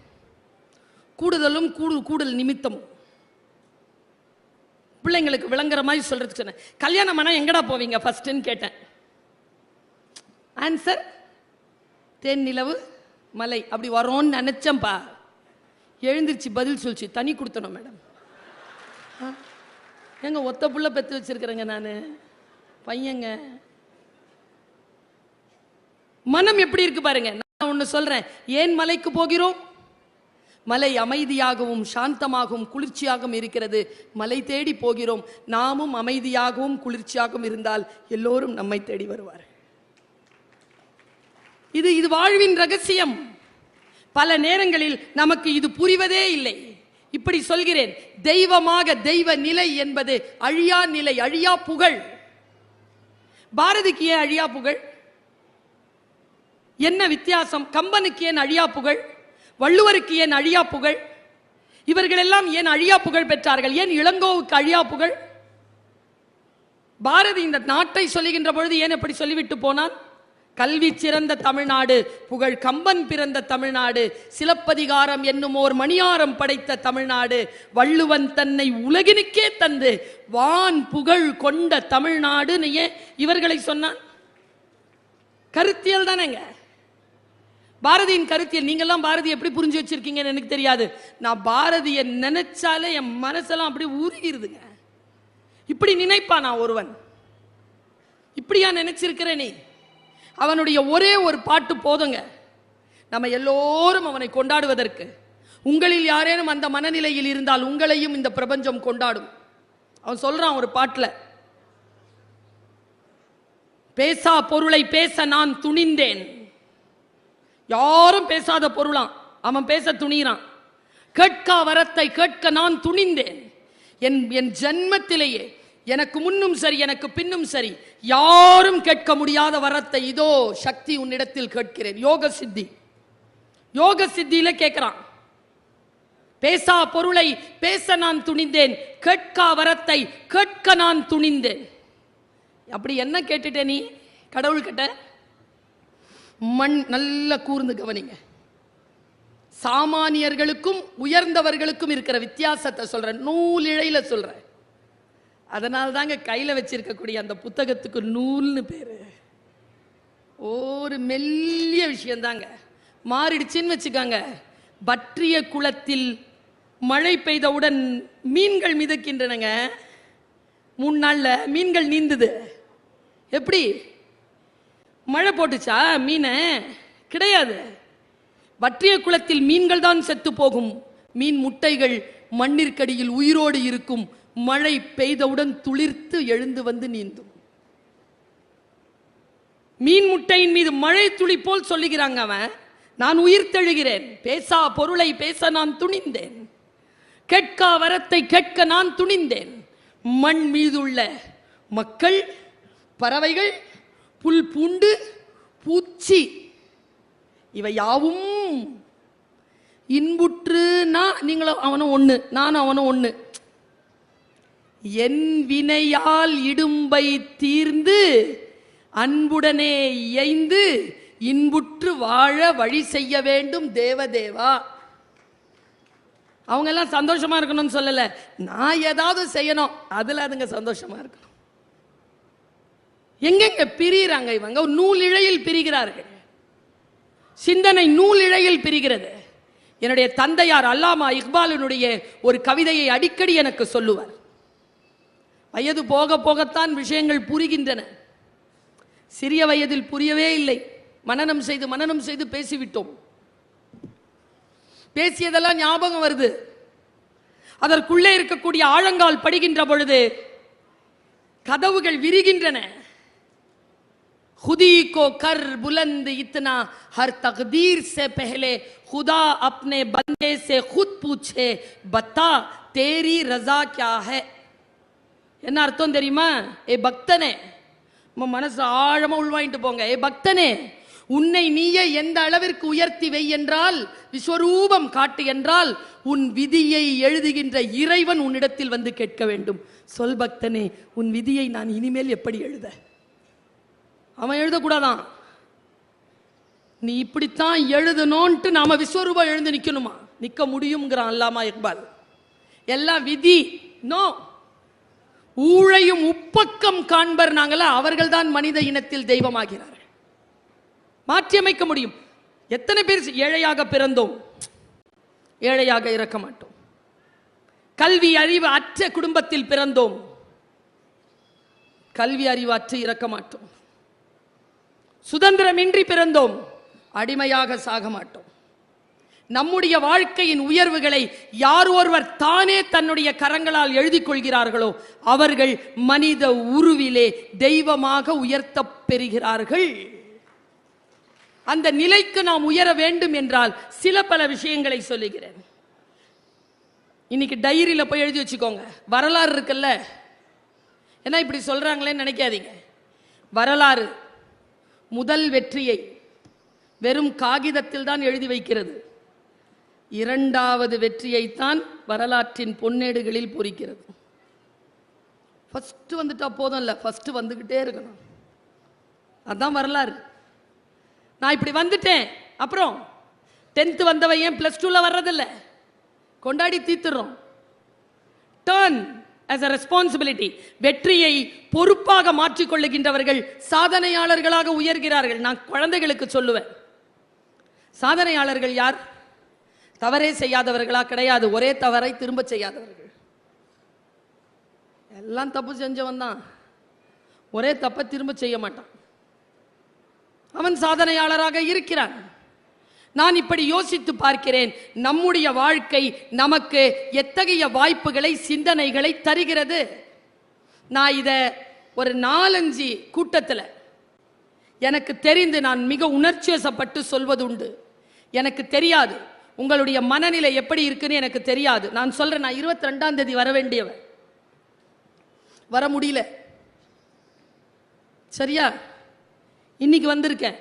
கூடுதலும் கூடல் நிமித்தமும். பிள்ளைங்களுக்கு விளங்குற மாதிரி சொல்றதுக்கு சொன்னேன். கல்யாணம் ஆனா எங்கடா போவீங்க ஃபர்ஸ்ட்னு கேட்டேன். ஆன்சர், தேன் நிலவு மலை. அப்படி வரோன்னு நினைச்சேன்பா. எழுந்திருச்சு பதில் சொல்லிச்சு, தனி கொடுத்தணும் மேடம். எங்க ஒத்த புள்ள பெற்று வச்சிருக்கிறேங்க நான், பையங்க. மனம் எப்படி இருக்கு பாருங்க. நான் ஒண்ணு சொல்றேன், ஏன் மலைக்கு போகிறோம்? மலை அமைதியாகவும் சாந்தமாகவும் குளிர்ச்சியாகவும் இருக்கிறது. மலை தேடி போகிறோம். நாமும் அமைதியாகவும் குளிர்ச்சியாகவும் இருந்தால் எல்லோரும் நம்மை தேடி வருவார். இது வாழ்வின் ரகசியம். பல நேரங்களில் நமக்கு இது புரிவதே இல்லை. இப்படி சொல்கிறேன், தெய்வமாக தெய்வ நிலை என்பது அழியா நிலை, அழியா புகழ். பாரதிக்கு ஏன் அழியா புகழ்? என்ன வித்தியாசம்? கம்பனுக்கு ஏன் அழியா புகழ்? வள்ளுவருக்கு ஏன் அழியா புகழ்? இவர்கள் எல்லாம் ஏன் அழியா புகழ் பெற்றார்கள்? ஏன் இளங்கோவுக்கு அழியா புகழ்? பாரதி இந்த நாட்டை சொல்லுகின்ற பொழுது ஏன் எப்படி சொல்லிவிட்டு போனான்? கல்வி சிறந்த தமிழ்நாடு, புகழ் கம்பன் பிறந்த தமிழ்நாடு, சிலப்பதிகாரம் என்னும் ஓர் மணியாரம் படைத்த தமிழ்நாடு, வள்ளுவன் தன்னை உலகினுக்கே தந்து வான் புகழ் கொண்ட தமிழ்நாடு ஏன் இவர்களை சொன்னான்? கருத்தியல் தானேங்க பாரதியின் கருத்தியல். நீங்கெல்லாம் பாரதி எப்படி புரிஞ்சு வச்சிருக்கீங்கன்னு எனக்கு தெரியாது. நான் பாரதியை நினைச்சாலே என் மனசெல்லாம் அப்படி உருகிருதுங்க. இப்படி நினைப்பானா ஒருவன்? இப்படியா நினைச்சிருக்கிற நீ? அவனுடைய ஒரே ஒரு பாட்டு போதுங்க, நம்ம எல்லோரும் அவனை கொண்டாடுவதற்கு. உங்களில் யாரேனும் அந்த மனநிலையில் இருந்தால் உங்களையும் இந்த பிரபஞ்சம் கொண்டாடும். அவன் சொல்றான் ஒரு பாட்டுல, பேசா பொருளை பேச நான் துணிந்தேன். யாரும் பேசாத பொருளாம் அவன் பேச துணிறான். கேட்கா வரத்தை கேட்க நான் துணிந்தேன். என் ஜன்மத்திலேயே எனக்கு முன்னும் சரி எனக்கு பின்னும் சரி யாரும் கேட்க முடியாத வரத்தை இதோ சக்தி உன்னிடத்தில் கேட்கிறேன். யோக சித்தி, யோக சித்தியில கேட்கிறான். பேசா பொருளை பேச நான் துணிந்தேன், கேட்கா வரத்தை கேட்க நான் துணிந்தேன். அப்படி என்ன கேட்டுட்ட நீ கடவுள் கிட்ட? மண் நல்ல கூர்ந்து கவனிங்க. சாமானியர்களுக்கும் உயர்ந்தவர்களுக்கும் இருக்கிற வித்தியாசத்தை சொல்ற, நூல் இழையில சொல்ற. அதனால தாங்க கையில வச்சிருக்கக்கூடிய அந்த புத்தகத்துக்கு நூல்னு பேரு. ஒரு மெல்லிய விஷயம் தாங்க. மாறிடுச்சுன்னு வச்சுக்காங்க. பற்றிய குளத்தில் மழை பெய்தவுடன் மீன்கள் மிதக்கின்றனங்க. 3 நாள்ல மீன்கள் நீந்துது. எப்படி? மழை போட்டுச்சா மீன்? கிடையாது. வற்றிய குளத்தில் மீன்கள் தான் செத்து போகும். மீன் முட்டைகள் மண்ணிற்கடியில் உயிரோடு இருக்கும். மழை பெய்தவுடன் துளிர்த்து எழுந்து வந்து நீந்தும். மீன் முட்டையின் மீது மழை துளி போல் சொல்லுகிறாங்க அவன். நான் உயிர் தெழுகிறேன். பேசா பொருளை பேச நான் துணிந்தேன், கேட்கா வரத்தை கேட்க நான் துணிந்தேன். மண் மீதுள்ள மக்கள், பறவைகள், புல் பூண்டு, பூச்சி இவை யாவும் இன்புற்று. நீங்களும் அவனும் ஒண்ணு, நானும் அவனும் ஒண்ணு. என் வினையால் இடும்பை தீர்ந்து அன்புடனே இயைந்து இன்புற்று வாழ வழி செய்ய வேண்டும் தேவதேவா. அவங்க எல்லாம் சந்தோஷமா இருக்கணும்னு சொல்லல, நான் ஏதாவது செய்யணும், அதுல அதுங்க சந்தோஷமா இருக்கணும். எங்கெங்க பிரிகிறாங்க இவங்க? நூல் இழையில் பிரிகிறார்கள். சிந்தனை நூல் இழையில் பிரிகிறது. என்னுடைய தந்தையார் அல்லாமா இக்பாலினுடைய ஒரு கவிதையை அடிக்கடி எனக்கு சொல்லுவார். வயது போக போகத்தான் விஷயங்கள் புரிகின்றன. சிறிய வயதில் புரியவே இல்லை. மனனம் செய்து பேசிவிட்டோம். பேசியதெல்லாம் ஞாபகம் வருது. அதற்குள்ளே இருக்கக்கூடிய ஆழங்கால் படுகின்ற பொழுது கதவுகள் விரிகின்றன. खुदी को कर बुलंद इतना हर तकदीर से पहले खुदा अपने बंदे से खुद पूछे बता तेरी रजा क्या है. என்ன அர்த்தம் தெரியுமா? ஏ பக்தனே, மனசு ஆழமா உள்வாங்கிட்டு போங்க. ஏ பக்தனே, உன்னை நீயே எந்த அளவிற்கு உயர்த்தி வை என்றால், விஸ்வரூபம் காட்டு என்றால், உன் விதியை எழுதுகின்ற இறைவன் உன்னிடத்தில் வந்து கேட்க வேண்டும். சொல் பக்தனே, உன் விதியை நான் இனிமேல் எப்படி எழுத? அவன் எழுதக்கூடாதான். நீ இப்படித்தான் எழுதணும்ட்டு நாம விஸ்வரூபம் எழுந்து நிக்கணுமா? நிக்க முடியும்ங்கிறான் அல்லாமா இக்பால். எல்லாம் விதி. நோ. ஊழையும் உப்பக்கம் காண்பர் நாங்கள, அவர்கள் தான் மனித இனத்தில் தெய்வமாகிறார்கள். மாற்றியமைக்க முடியும். எத்தனை பேர் ஏழையாக பிறந்தோம், ஏழையாக இறக்க மாட்டோம். கல்வி அறிவு அற்ற குடும்பத்தில் பிறந்தோம், கல்வி அறிவு அற்று இறக்க மாட்டோம். சுதந்திரமின்றி பிறந்தோம், அடிமையாக சாக மாட்டோம். நம்முடைய வாழ்க்கையின் உயர்வுகளை யார் ஒருவர் தானே தன்னுடைய கரங்களால் எழுதி கொள்கிறார்களோ அவர்கள் மனித உருவிலே தெய்வமாக உயர்த்த பெறுகிறார்கள். அந்த நிலைக்கு நாம் உயர வேண்டும் என்றால் சில பல விஷயங்களை சொல்லுகிறேன். இன்னைக்கு டைரியில போய் எழுதி வச்சுக்கோங்க. வரலாறு இருக்குல்ல, ஏன்னா இப்படி சொல்றாங்களேன்னு நினைக்காதீங்க. வரலாறு முதல் வெற்றியை வெறும் காகிதத்தில் தான் எழுதி வைக்கிறது. இரண்டாவது வெற்றியைத்தான் வரலாற்றின் பொன்னேடுகளில் பொறிக்கிறது. ஃபர்ஸ்ட் வந்துட்டா போதும் இல்லை, ஃபர்ஸ்ட் வந்துகிட்டே இருக்கணும். அதுதான் வரலாறு. நான் இப்படி வந்துட்டேன், அப்புறம் 10th வந்தவன் ஏன் +2ல வர்றதில்ல? கொண்டாடி தீத்துறோம். Turn as a responsibility. வெற்றியை பொறுப்பாக மாற்றிக்கொள்ளுகின்றவர்கள் சாதனையாளர்களாக உயர்கிறார்கள். நான் குழந்தைகளுக்கு சொல்லுவேன், சாதனையாளர்கள் யார்? தவறே செய்யாதவர்களா? கிடையாது. ஒரே தவறை திரும்ப செய்யாதவர்கள். எல்லாம் தப்பு செஞ்சவன் தான், ஒரே தப்பை திரும்ப செய்ய மாட்டான். அவன் சாதனையாளராக இருக்கிறான். நான் இப்படி யோசித்து பார்க்கிறேன், நம்முடைய வாழ்க்கை நமக்கு எத்தகைய வாய்ப்புகளை, சிந்தனைகளை தருகிறது. நான் இதை ஒரு 4-5 கூட்டத்தில் எனக்கு தெரிந்து நான் மிக உணர்ச்சிவசப்பட்டு சொல்வது உண்டு. எனக்கு தெரியாது உங்களுடைய மனநிலை எப்படி இருக்குன்னு எனக்கு தெரியாது. நான் சொல்றேன், நான் 22ஆம் தேதி வர வேண்டியவன், வர முடியல. சரியா? இன்னைக்கு வந்திருக்கேன்.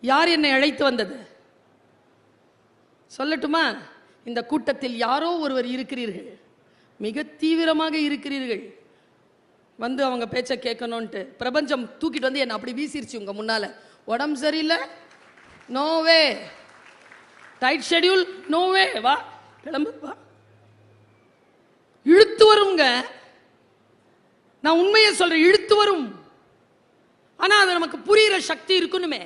யார் என்னை அழைத்து வந்தது சொல்லட்டுமா? இந்த கூட்டத்தில் யாரோ ஒருவர் இருக்கிறீர்கள், மிக தீவிரமாக இருக்கிறீர்கள். வந்து அவங்க பேச்ச கேட்கணும்ட்டு பிரபஞ்சம் தூக்கிட்டு வந்து என்ன அப்படி வீசிருச்சு உங்க முன்னால. உடம்பு சரியில்லை, நோவே. Tight schedule, நோவே. வா, கிளம்பு, வா. இழுத்து வருங்க. நான் உண்மையை சொல்றேன், இழுத்து வரும். ஆனா அது நமக்கு புரியுற சக்தி இருக்கணுமே.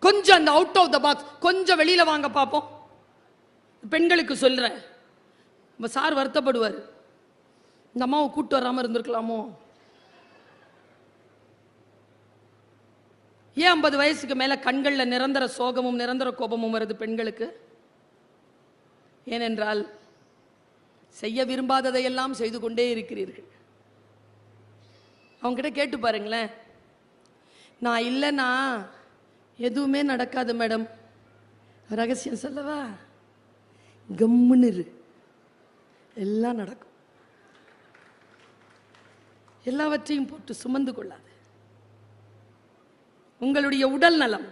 கொஞ்சம் அந்த அவுட் ஆஃப் த பாக்ஸ், கொஞ்சம் வெளியில வாங்க பார்ப்போம். பெண்களுக்கு சொல்றேன், சார் வருத்தப்படுவார், இந்த அம்மாவை கூட்டு வராம இருந்திருக்கலாமோ. ஏன் 50 வயசுக்கு மேல கண்கள்ல நிரந்தர சோகமும் நிரந்தர கோபமும் வருது பெண்களுக்கு? ஏனென்றால் செய்ய விரும்பாததையெல்லாம் செய்து கொண்டே இருக்கிறீர்கள். அவங்க கிட்ட கேட்டு பாருங்களேன், நான் இல்லைன்னா எதுவுமே நடக்காது மேடம். ரகசியம் சொல்லவா? கம்முன்னு இரு, எல்லாம் நடக்கும். எல்லாவற்றையும் போட்டு சுமந்து கொள்ளாது. உங்களுடைய உடல் நலம்,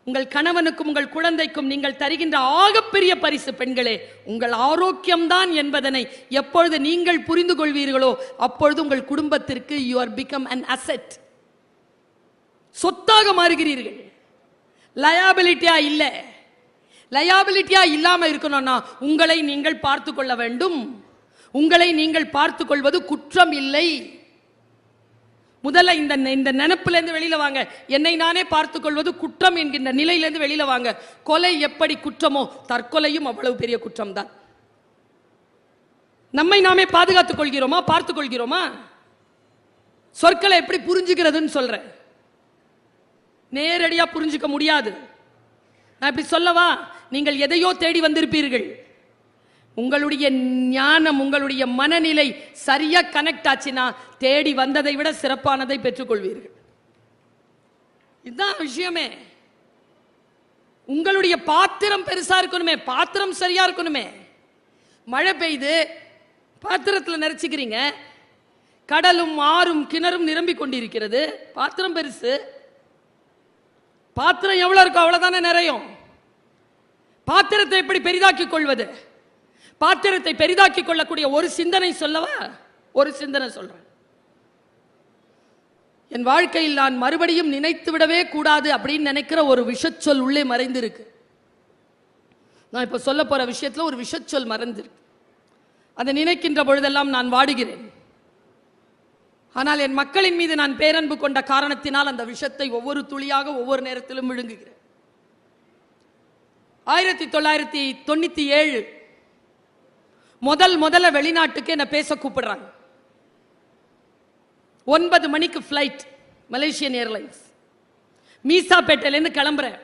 உங்கள் கணவனுக்கும் உங்கள் குழந்தைக்கும் நீங்கள் தருகின்ற ஆகப்பெரிய பரிசு பெண்களே உங்கள் ஆரோக்கியம்தான் என்பதனை எப்பொழுது நீங்கள் புரிந்து கொள்வீர்களோ அப்பொழுது உங்கள் குடும்பத்திற்கு you are become an asset. சொத்தாக மாறுகிறீர்கள். லயபிலிட்டியா இல்லை. லயபிலிட்டியா இல்லாம இருக்கணும்னா உங்களை நீங்கள் பார்த்து கொள்ள வேண்டும். உங்களை நீங்கள் பார்த்து கொள்வது குற்றம் இல்லை. முதல்ல இந்த நினைப்புல இருந்து வெளியில வாங்க. என்னை நானே பார்த்துக் கொள்வது குற்றம் என்கின்ற நிலையிலிருந்து வெளியில வாங்க. கொலை எப்படி குற்றமோ தற்கொலையும் அவ்வளவு பெரிய குற்றம் தான். நம்மை நாமே பாதுகாத்துக் கொள்கிறோமா? பார்த்துக் கொள்கிறோமா? சொற்களை எப்படி புரிஞ்சுக்கிறதுன்னு சொல்றேன். நேரடியா புரிஞ்சுக்க முடியாது. நான் இப்படி சொல்லவா? நீங்கள் எதையோ தேடி வந்திருப்பீர்கள். உங்களுடைய ஞானம், உங்களுடைய மனநிலை சரியா கனெக்ட் ஆச்சுன்னா தேடி வந்ததை விட சிறப்பானதை பெற்றுக்கொள்வீர்கள். இதுதான் விஷயமே. உங்களுடைய பாத்திரம் பெருசா இருக்கணுமே, பாத்திரம் சரியா இருக்கணுமே. மழை பெய்து பாத்திரத்தில் நிறைச்சிக்கிறீங்க, கடலும் ஆறும் கிணறும் நிரம்பி கொண்டிருக்கிறது, பாத்திரம் பெருசு. பாத்திரம் எவ்வளவு இருக்கோ அவ்வளவுதானே நிறையும். பாத்திரத்தை எப்படி பெரிதாக்கிக் கொள்வது? பாத்திரத்தை பெரிதாக்கிக் கொள்ளக்கூடிய ஒரு சிந்தனை சொல்லவா? ஒரு சிந்தனை சொல்றேன். என் வாழ்க்கையில் நான் மறுபடியும் நினைத்து விடவே கூடாது அப்படின்னு நினைக்கிற ஒரு விஷச்சொல் உள்ளே மறைந்திருக்கு. நான் இப்ப சொல்ல போற விஷயத்துல ஒரு விஷச்சொல் மறைந்திருக்கு. அதை நினைக்கின்ற பொழுதெல்லாம் நான் வாடுகிறேன். ஆனால் என் மக்களின் மீது நான் பேரன்பு கொண்ட காரணத்தினால் அந்த விஷத்தை ஒவ்வொரு துளியாக ஒவ்வொரு நேரத்திலும் விழுங்குகிறேன். 1997 முதல்ல வெளிநாட்டுக்கு என்ன பேச கூப்பிடுறாங்க. 9 மணிக்கு ஃபிளைட், மலேசியன் ஏர்லைன்ஸ். மீசாப்பேட்டையிலேருந்து கிளம்புறேன்.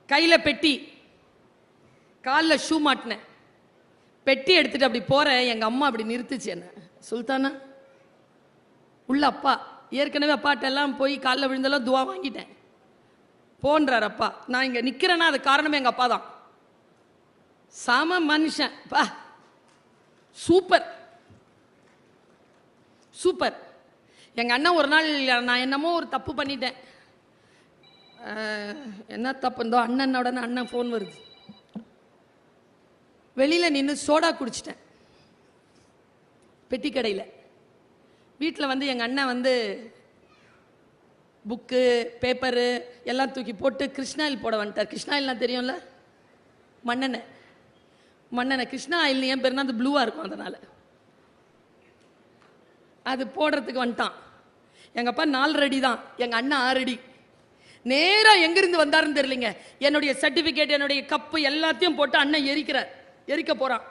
கையில பெட்டி, காலில் ஷூ மாட்டினேன். பெட்டி எடுத்துட்டு அப்படி போறேன். எங்க அம்மா அப்படி நிறுத்துச்சு என்ன. சுல்தானா உள்ள அப்பா, ஏற்கனவே அப்பாட்ட எல்லாம் போய் காலில் விழுந்தெல்லாம் துவா வாங்கிட்டேன். போன்றார் அப்பா. நான் இங்க நிக்கிறேன்னா அது காரணமே எங்க அப்பா தான். சம மனுஷன் பா, சூப்பர் சூப்பர். எங்க அண்ணன் ஒரு நாள், நான் என்னமோ ஒரு தப்பு பண்ணிட்டேன். என்ன தப்பு இருந்தோ, அண்ணன் ஃபோன் வருது. வெளியில நின்று சோடா குடிச்சிட்டேன் பெட்டி கடையில். வீட்டில் வந்து எங்கள் அண்ணன் வந்து புக்கு பேப்பரு எல்லாம் தூக்கி போட்டு கிருஷ்ணாயில் போட வந்துட்டார். கிருஷ்ணாயில்னா தெரியும்ல, மண்ணெண்ணெய். கிருஷ்ணா ஆயில் என் பேருனா அது ப்ளூவாக இருக்கும், அதனால் அது போடுறதுக்கு வந்துட்டான். எங்கள் அப்பா 4 அடி தான், எங்கள் அண்ணன் 6 அடி. நேராக எங்கிருந்து வந்தாருன்னு தெரியலைங்க. என்னுடைய சர்டிஃபிகேட், என்னுடைய கப்பு எல்லாத்தையும் போட்டு அண்ணன் எரிக்க போகிறான்.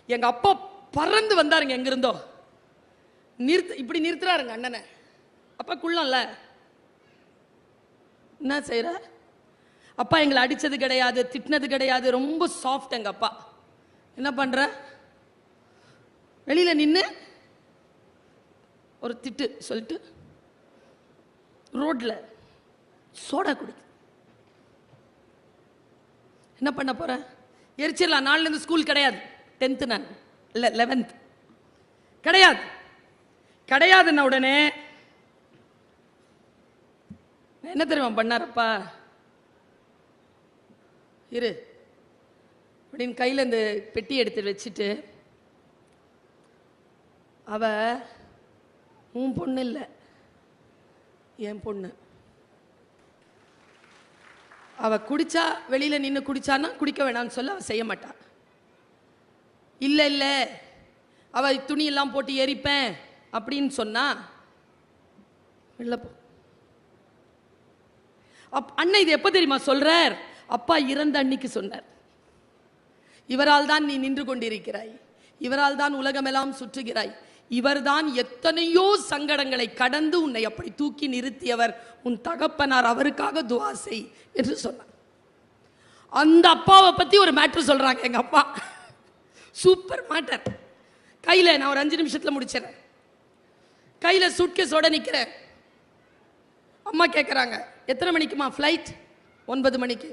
எங்கள் அப்பா பறந்து வந்தாருங்க எங்கிருந்தோ. இப்படி நிறுத்துறாருங்க அண்ணனை. அப்பா குள்ளம்ல, என்ன செய்யற? அப்பா எங்களை அடிச்சது கிடையாது, திட்டினது கிடையாது, ரொம்ப சாஃப்ட் எங்க அப்பா. என்ன பண்ற? வெளியில நின்று ஒரு திட்டு சொல்லிட்டு ரோட்ல சோடா குடிக்க என்ன பண்ண போற? எரிச்சிடலாம். நாலுல இருந்து ஸ்கூல் கிடையாது. 10th நான் இல்லை 11th கிடையாது. கிடையாதுன்ன உடனே என்ன தெரியுமா பண்ணாரப்பா? இரு அப்படின்னு கையில் இந்த பெட்டி எடுத்து வச்சுட்டு, அவ உன் பொண்ணு இல்லை, என் பொண்ணு. அவ குடிச்சா வெளியில நின்று குடிச்சான்னா குடிக்க வேணாம்னு சொல்ல அவ செய்ய மாட்டா. இல்லை இல்லை அவ துணியெல்லாம் போட்டு எரிப்பேன் அப்படின்னு சொன்னா வெளில போ. அண்ணன் இது எப்ப தெரியுமா சொல்றார்? அப்பா இறந்த அன்னைக்கு சொன்னார். இவரால் தான் நீ நின்று கொண்டிருக்கிறாய், இவரால் தான் உலகமெல்லாம் சுற்றுகிறாய், இவர்தான் எத்தனையோ சங்கடங்களை கடந்து உன்னை அப்படி தூக்கி நிறுத்தியவர், உன் தகப்பனார், அவருக்காக துஆ செய் என்று சொன்னார். அந்த அப்பாவை பத்தி ஒரு மேட்டர் சொல்றாங்க எங்க அப்பா. Super matter. கையில நான் ஒரு 5 நிமிஷத்துல முடிச்சிடறேன். கையில சூட்கேஸோட நிக்கிறேன். அம்மா கேட்குறாங்க, எத்தனை மணிக்குமா ஃப்ளைட்? 9 மணிக்கு.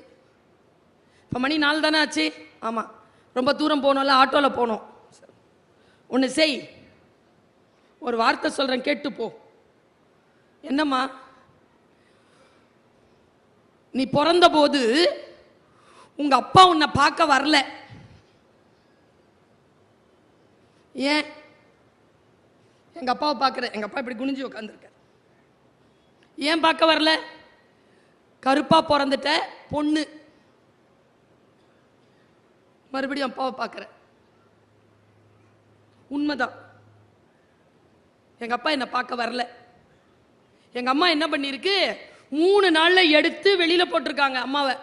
இப்போ மணி 4 தானே ஆச்சு? ஆமாம். ரொம்ப தூரம் போனோம்ல, ஆட்டோவில் போனோம். ஒன்று செய், ஒரு வார்த்தை சொல்கிறேன் கேட்டு போ. என்னம்மா? நீ பிறந்த போது உங்க அப்பா உன்னை பார்க்க வரல. ஏன்? எங்க அப்பாவை பார்க்குற, எங்க அப்பா இப்படி குனிஞ்சு உட்காந்துருக்க, ஏன் பார்க்க வரல? கருப்பா பிறந்துட்ட பொண்ணு. மறுபடியும் அப்பாவை பார்க்குற. உண்மைதான், எங்க அப்பா என்னை பார்க்க வரல. எங்க அம்மா என்ன பண்ணிருக்கு, 3 நாள்ல எடுத்து வெளியில போட்டிருக்காங்க அம்மாவை.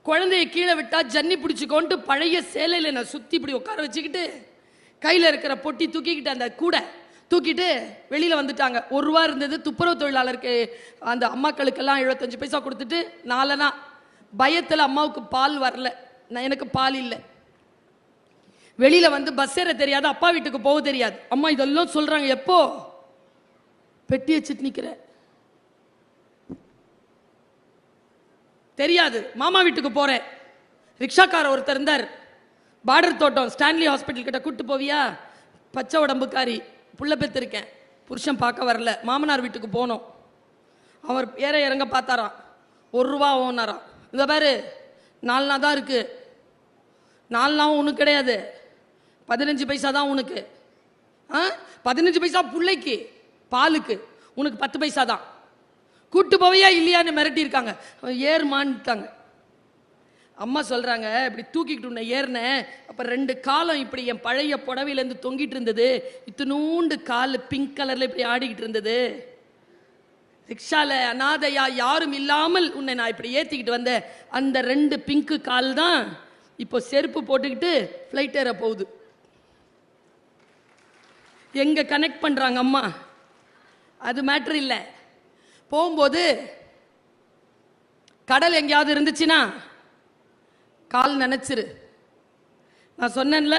குழந்தைய கீழே விட்டா ஜன்னி பிடிச்சிக்கோன்ட்டு பழைய சேலையில நான் சுத்தி இப்படி உட்கார வச்சுக்கிட்டு, கையில இருக்கிற பொட்டி தூக்கிக்கிட்டு, அந்த கூடை தூக்கிட்டு வெளியில வந்துட்டாங்க. 1 ரூபா இருந்தது. துப்புரவு தொழிலாளருக்கு அந்த அம்மாக்களுக்கெல்லாம் 75 பைசா கொடுத்துட்டு 4 பயத்தில் அம்மாவுக்கு பால் வரல, எனக்கு பால் இல்லை. வெளியில வந்து பஸ் ஏற தெரியாது, அப்பா வீட்டுக்கு போக தெரியாது. அம்மா இதெல்லாம் சொல்றாங்க. எப்போ? பெட்டி வச்சுட்டு நிக்கிற தெரியாது. மாமா வீட்டுக்கு போறேன். ரிக்ஷாக்கார ஒருத்தர் இருந்தார், பார்டர் தோட்டம் ஸ்டான்லி ஹாஸ்பிட்டல் கிட்ட. கூட்டு போவியா? பச்சை உடம்புக்காரி, புள்ள பெற்றிருக்கேன், புருஷன் பார்க்க வரல, மாமனார் வீட்டுக்கு போனோம். அவர் ஏற இறங்க பார்த்தாராம். 1 ரூபா ஓனாராம். இந்த பாரு 4 நாள் தான் இருக்கு, 4 நாள் உனக்கு கிடையாது, 15 பைசா தான் உனக்கு. 15 பைசா பிள்ளைக்கு பாலுக்கு, உனக்கு 10 பைசா தான். கூட்டு போவையா இல்லையான்னு மிரட்டி இருக்காங்க. ஏறுமான்ட்டாங்க. அம்மா சொல்றாங்க, இப்படி தூக்கிக்கிட்டு உன்னை ஏறினேன். அப்ப 2 காலம் இப்படி என் பழைய புடவையிலேருந்து தொங்கிட்டு இருந்தது. இத்தினூண்டு கால் பிங்க் கலர்ல இப்படி ஆடிக்கிட்டு இருந்தது. ரிக்ஷால அனாதையா யாரும் இல்லாமல் உன்னை நான் இப்படி ஏத்திக்கிட்டு வந்தேன். அந்த 2 பிங்க் கால் தான் இப்போ செருப்பு போட்டுக்கிட்டு ஃப்ளைட் ஏற போகுது. எங்க கனெக்ட் பண்றாங்க அம்மா. அது மேட்ரு இல்லை. போகும்போது கடல் எங்கேயாவது இருந்துச்சுன்னா கால் நினைச்சிரு. நான் சொன்னேன்ல,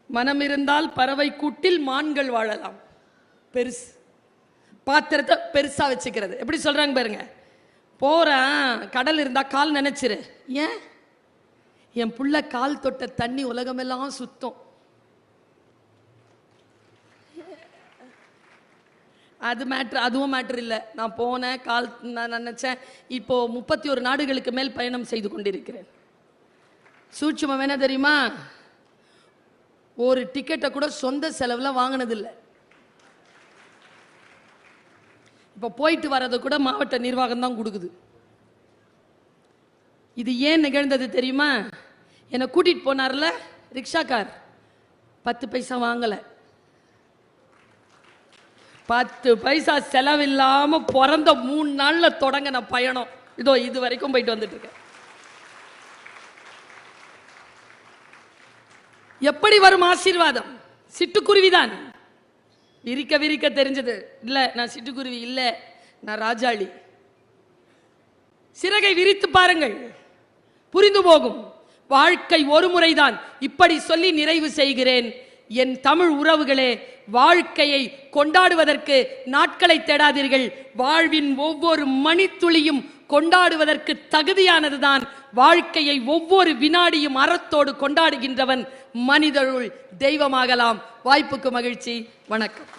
மனம் இருந்தால் பறவை கூட்டில் மான்கள் வாழலாம். பெருசு பாத்திரத்தை பெருசா வச்சுக்கிறது. எப்படி சொல்றாங்க பாருங்க. போறேன், கடல் இருந்தா கால் நினைச்சிரு. ஏன்? என் புள்ள கால் தொட்ட தண்ணி உலகமெல்லாம் சுத்தம். அது மேட்ரு, அதுவும் மேட்ரு இல்லை. நான் போனேன், கால் நான் நினைச்சேன். இப்போ 31 நாடுகளுக்கு மேல் பயணம் செய்து கொண்டிருக்கிறேன். சூட்சுமம் என்ன தெரியுமா? ஒரு டிக்கெட்டை கூட சொந்த செலவில் வாங்கினதில்லை. இப்போ போயிட்டு வர்றது கூட மாவட்ட நிர்வாகம் தான் கொடுக்குது. இது ஏன் நிகழ்ந்தது தெரியுமா? என்னை கூட்டிட்டு போனார்ல ரிக்ஷாக்கார், 10 பைசா வாங்கலை. 10 பைசா செலவில்லாம பிறந்த 3 நாள்ல தொடங்கின பயணம் இதோ இது வரைக்கும் போயிட்டு வந்துட்டு இருக்கேன். எப்படி வரும் ஆசீர்வாதம்? சிட்டுக்குருவிதான். விரிக்க விரிக்க தெரிஞ்சது. இல்ல நான் சிட்டுக்குருவி இல்ல, நான் ராஜாளி. சிறகை விரித்து பாருங்கள், புரிந்து போகும். வாழ்க்கை ஒரு முறைதான். இப்படி சொல்லி நிறைவு செய்கிறேன். என் தமிழ் உறவுகளே, வாழ்க்கையை கொண்டாடுவதற்கு நாட்களை தேடாதீர்கள். வாழ்வின் ஒவ்வொரு மணித்துளியும் கொண்டாடுவதற்கு தகுதியானதுதான். வாழ்க்கையை ஒவ்வொரு வினாடியும் அறத்தோடு கொண்டாடுகின்றவன் மனிதருள் தெய்வமாகலாம். வாய்ப்புக்கு மகிழ்ச்சி. வணக்கம்.